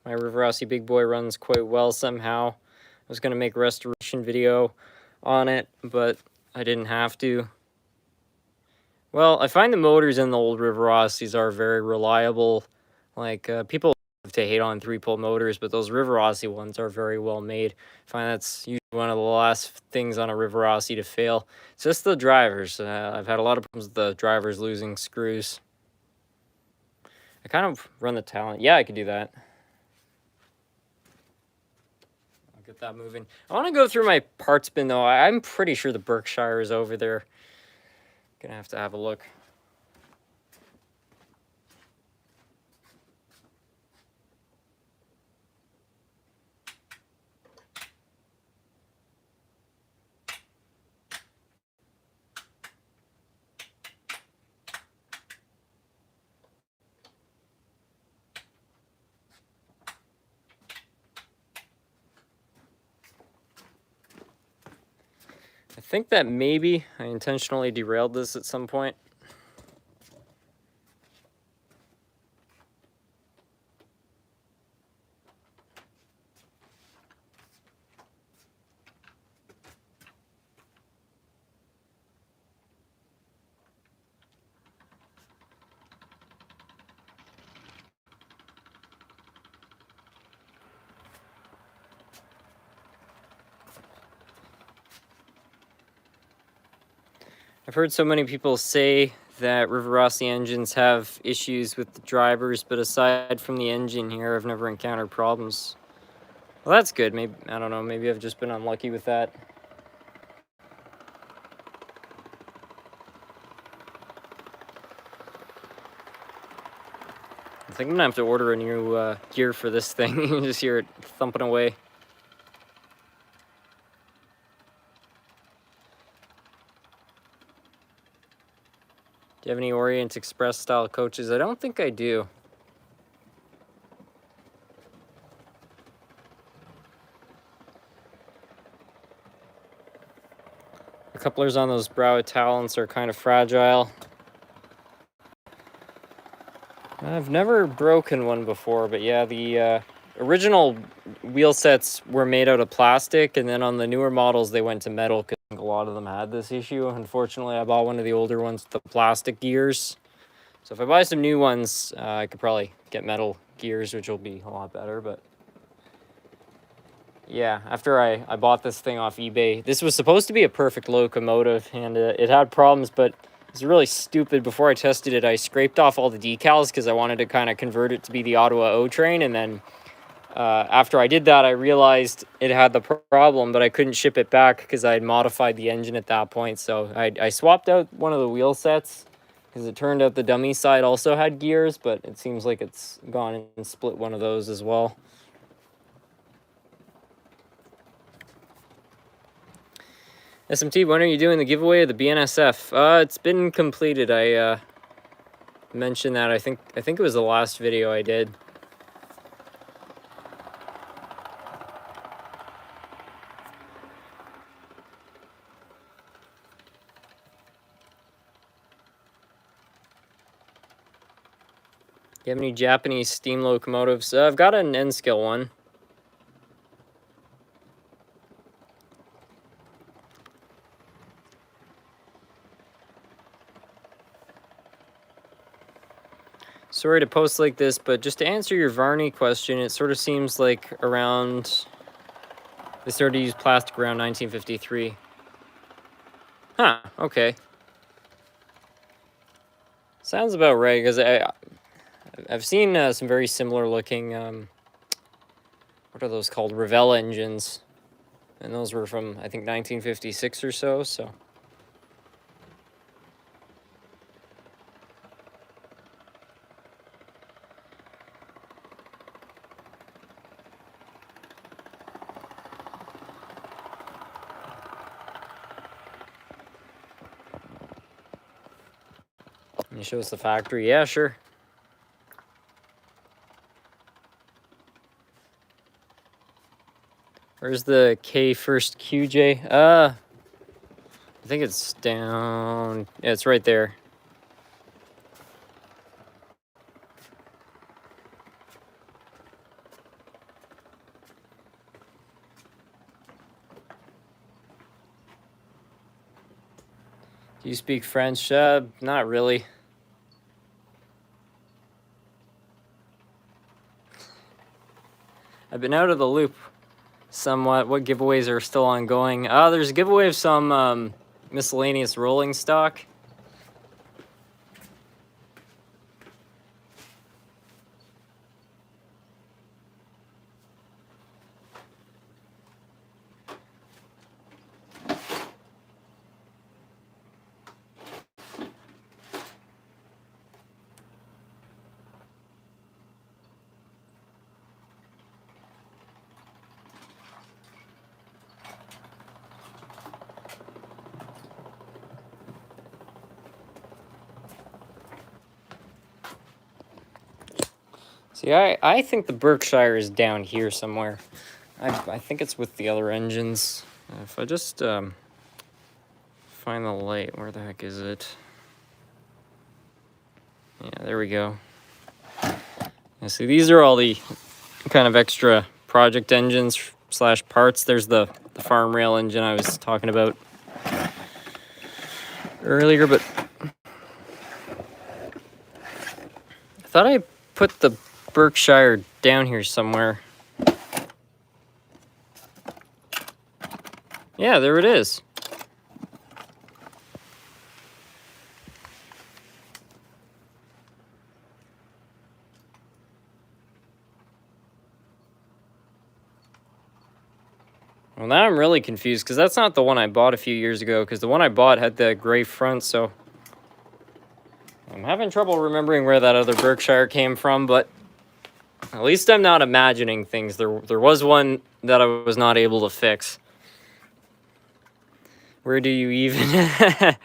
My Riverossi big boy runs quite well somehow. was going to make a restoration video on it, but I didn't have to. Well, I find the motors in the old Riverossis are very reliable. Like, people love to hate on 3-pole motors, but those Riverossi ones are very well made. I find that's usually one of the last things on a Riverossi to fail. It's just the drivers. I've had a lot of problems with the drivers losing screws. I kind of run the talent. Yeah, I could do that. I'll get that moving. I want to go through my parts bin, though. I'm pretty sure the Berkshire is over there. Gonna have to have a look. I think that maybe I intentionally derailed this at some point. I've heard so many people say that Riverossi engines have issues with the drivers, but aside from the engine here, I've never encountered problems. Well, that's good. Maybe, I don't know, maybe I've just been unlucky with that. I think I'm gonna have to order a new gear for this thing. You can just hear it thumping away. Do you have any Orient Express style coaches? I don't think I do. The couplers on those Brow Talents are kind of fragile. I've never broken one before, but yeah, the original wheel sets were made out of plastic, and then on the newer models they went to metal because a lot of them had this issue. Unfortunately, I bought one of the older ones with the plastic gears. So if I buy some new ones, I could probably get metal gears, which will be a lot better, but yeah, after I bought this thing off eBay, this was supposed to be a perfect locomotive, and it had problems, but it's really stupid. Before I tested it, I scraped off all the decals because I wanted to kind of convert it to be the Ottawa O train, and then after I did that, I realized it had the problem, but I couldn't ship it back because I had modified the engine at that point. So I swapped out one of the wheel sets because it turned out the dummy side also had gears, but it seems like it's gone and split one of those as well. SMT, when are you doing the giveaway of the BNSF? It's been completed. I mentioned that. I think it was the last video I did. Do you have any Japanese steam locomotives? I've got an N-scale one. Sorry to post like this, but just to answer your Varney question, it sort of seems like around... They started to use plastic around 1953. Huh, okay. Sounds about right, because I've seen some very similar looking, what are those called? Revell engines. And those were from, I think, 1956 or so, so... Can you show us the factory? Yeah, sure. Where's the K first QJ? I think it's down... Yeah, it's right there. Do you speak French? Not really. I've been out of the loop somewhat. What giveaways are still ongoing? There's a giveaway of some miscellaneous rolling stock. See, I think the Berkshire is down here somewhere. I think it's with the other engines. If I just find the light, where the heck is it? Yeah, there we go. Yeah, see, these are all the kind of extra project engines slash parts. There's the farm rail engine I was talking about earlier, but I thought I put the Berkshire down here somewhere. Yeah, there it is. Well, now I'm really confused because that's not the one I bought a few years ago, because the one I bought had the gray front, so I'm having trouble remembering where that other Berkshire came from, but at least I'm not imagining things. There was one that I was not able to fix. Where do you even...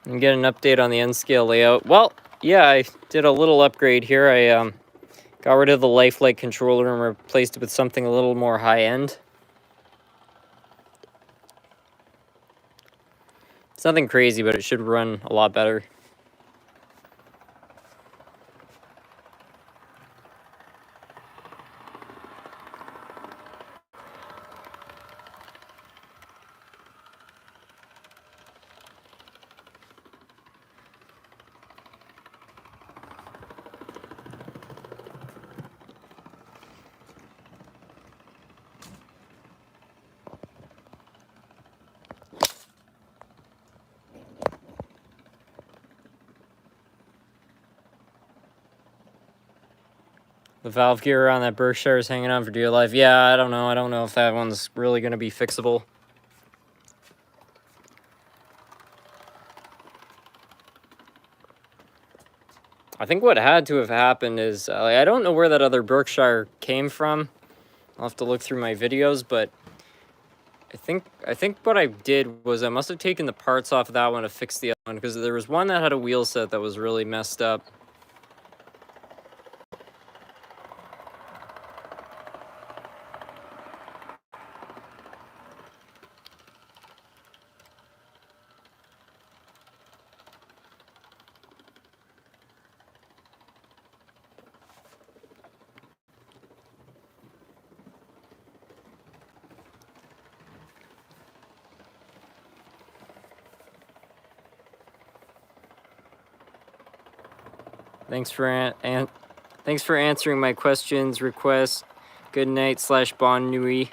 And get an update on the N-scale layout. Well, yeah, I did a little upgrade here. I got rid of the lifelike controller and replaced it with something a little more high-end. It's nothing crazy, but it should run a lot better. The valve gear on that Berkshire is hanging on for dear life. Yeah, I don't know. I don't know if that one's really going to be fixable. I think what had to have happened is, I don't know where that other Berkshire came from. I'll have to look through my videos, but I think what I did was I must have taken the parts off of that one to fix the other one, because there was one that had a wheel set that was really messed up. Thanks for answering my questions, requests. Good night / bon nuit.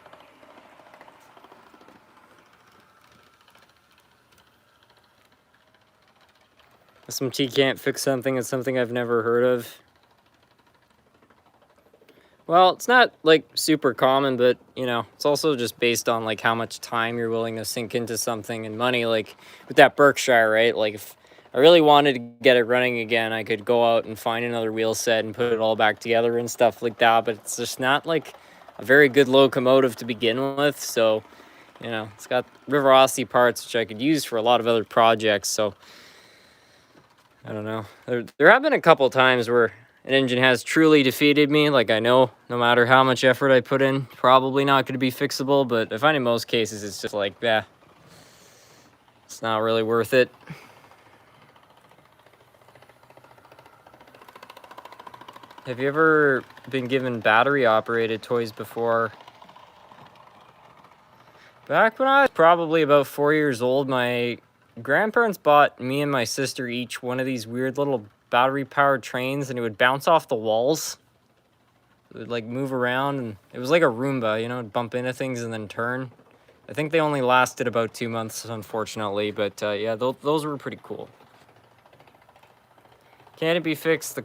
SMT can't fix something. It's something I've never heard of. Well, it's not like super common, but you know, it's also just based on like how much time you're willing to sink into something and money. Like with that Berkshire, right? Like if I really wanted to get it running again, I could go out and find another wheel set and put it all back together and stuff like that. But it's just not like a very good locomotive to begin with. So, you know, it's got Riverossi parts, which I could use for a lot of other projects. So, I don't know. There have been a couple times where an engine has truly defeated me. Like, I know no matter how much effort I put in, probably not going to be fixable. But I find in most cases, it's just like, yeah, it's not really worth it. Have you ever been given battery-operated toys before? Back when I was probably about 4 years old, my grandparents bought me and my sister each one of these weird little battery-powered trains, and it would bounce off the walls. It would, like, move around, and it was like a Roomba, you know, it'd bump into things and then turn. I think they only lasted about 2 months, unfortunately, but yeah, those were pretty cool. Can it be fixed? The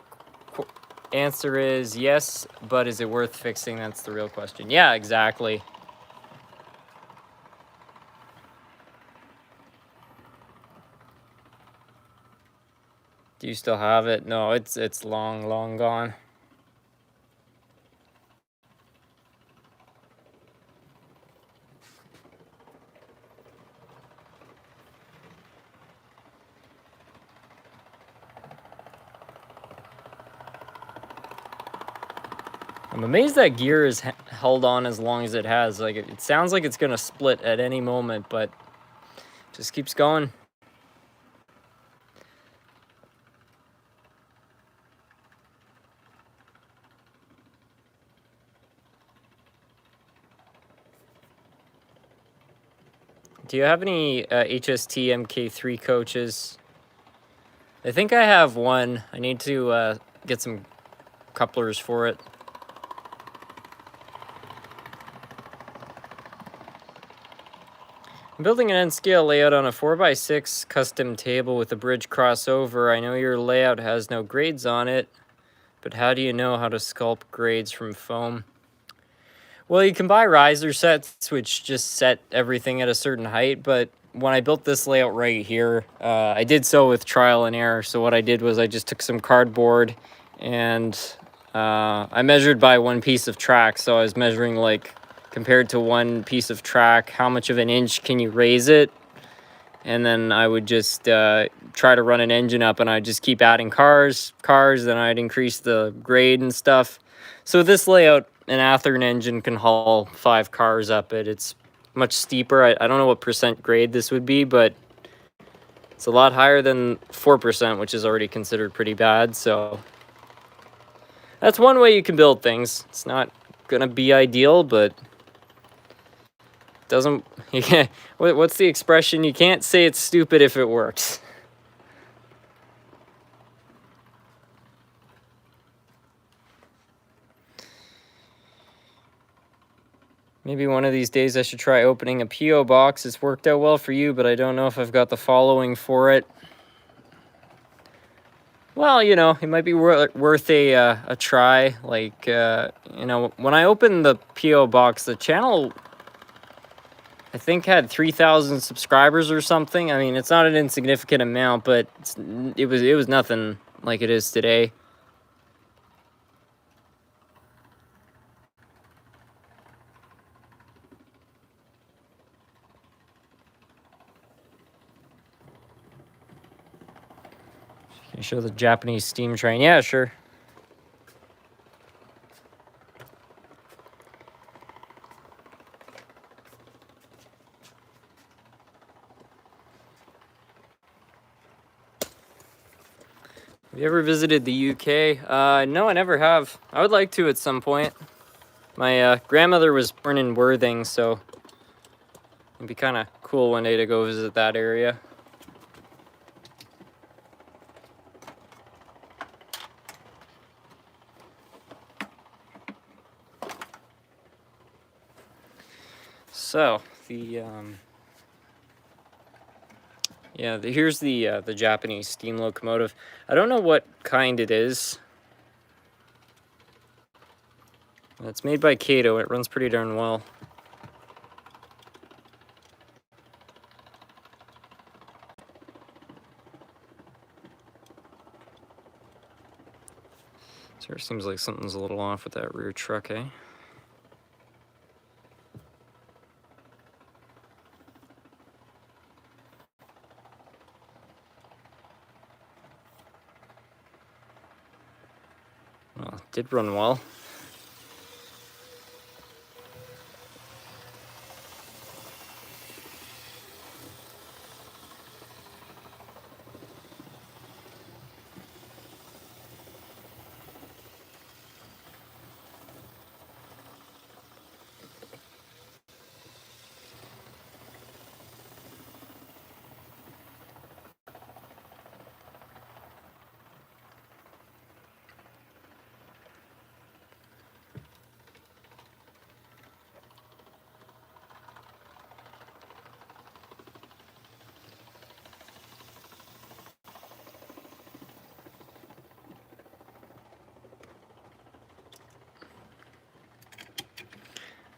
answer is yes, but is it worth fixing? That's the real question. Yeah, exactly. Do you still have it? No, it's long gone. I'm amazed that gear is held on as long as it has. Like, it sounds like it's gonna split at any moment, but just keeps going. Do you have any HST MK3 coaches? I think I have one. I need to get some couplers for it. I'm building an N-scale layout on a 4x6 custom table with a bridge crossover. I know your layout has no grades on it, but how do you know how to sculpt grades from foam? Well, you can buy riser sets, which just set everything at a certain height, but when I built this layout right here, I did so with trial and error. So what I did was I just took some cardboard and I measured by one piece of track. So I was measuring, like, compared to one piece of track, how much of an inch can you raise it? And then I would just try to run an engine up, and I'd just keep adding cars, then I'd increase the grade and stuff. So this layout, an Athearn engine can haul 5 cars up it. It's much steeper. I don't know what percent grade this would be, but it's a lot higher than 4%, which is already considered pretty bad. So that's one way you can build things. It's not gonna be ideal, but doesn't, you can't, what's the expression? You can't say it's stupid if it works. Maybe one of these days I should try opening a P.O. box. It's worked out well for you, but I don't know if I've got the following for it. Well, you know, it might be worth a try. Like, you know, when I opened the P.O. box, the channel, I think, had 3,000 subscribers or something. I mean, it's not an insignificant amount, but it was nothing like it is today. Can you show the Japanese steam train? Yeah, sure. Have you ever visited the UK? No, I never have. I would like to at some point. My grandmother was born in Worthing, so it'd be kind of cool one day to go visit that area. So here's the Japanese steam locomotive. I don't know what kind it is. It's made by Kato. It runs pretty darn well. So it seems like something's a little off with that rear truck, eh? Well, it did run well.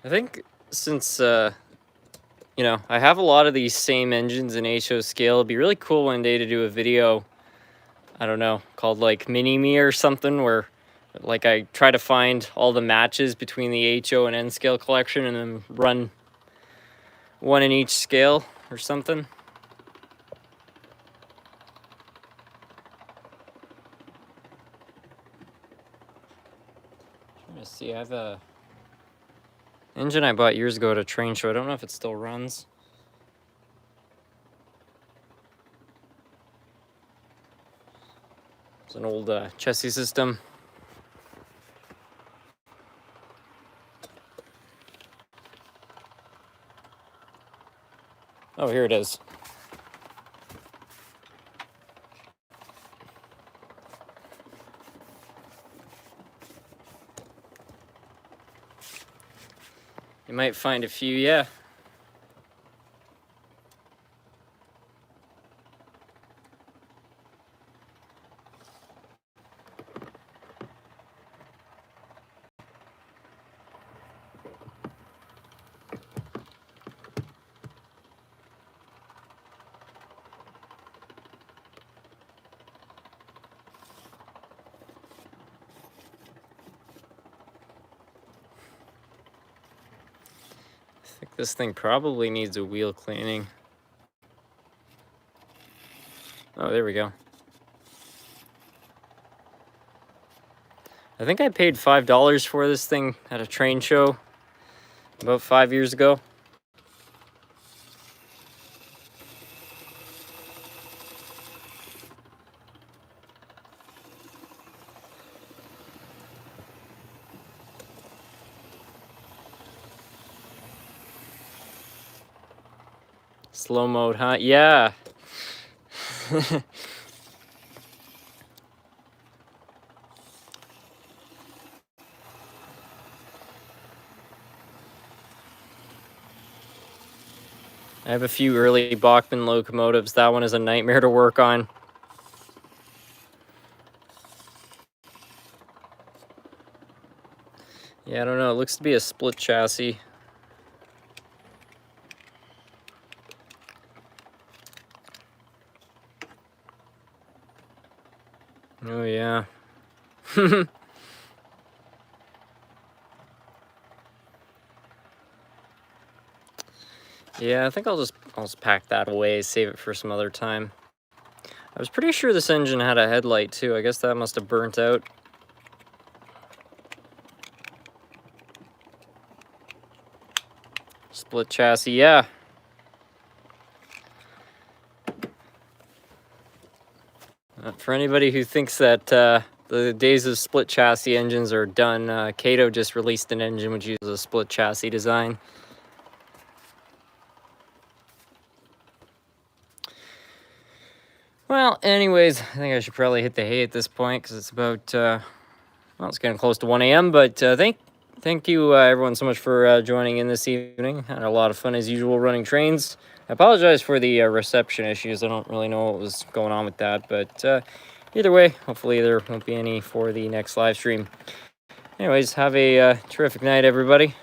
I think since, you know, I have a lot of these same engines in HO scale, it'd be really cool one day to do a video, I don't know, called like Mini Me or something, where like I try to find all the matches between the HO and N scale collection and then run one in each scale or something. Trying to see, I have a engine I bought years ago at a train show. I don't know if it still runs. It's an old chassis system. Oh, here it is. You might find a few, yeah. I think this thing probably needs a wheel cleaning. Oh, there we go. I think I paid $5 for this thing at a train show about 5 years ago. Slow mode, huh? Yeah. I have a few early Bachmann locomotives. That one is a nightmare to work on. Yeah, I don't know. It looks to be a split chassis. Oh, yeah. Yeah, I think I'll just pack that away, save it for some other time. I was pretty sure this engine had a headlight too. I guess that must have burnt out. Split chassis, yeah. For anybody who thinks that the days of split chassis engines are done, Kato just released an engine which uses a split chassis design. Well, anyways, I think I should probably hit the hay at this point because it's about, well, it's getting close to 1 a.m. But thank you, everyone, so much for joining in this evening. Had a lot of fun, as usual, running trains. I apologize for the reception issues. I don't really know what was going on with that. But either way, hopefully there won't be any for the next live stream. Anyways, have a terrific night, everybody.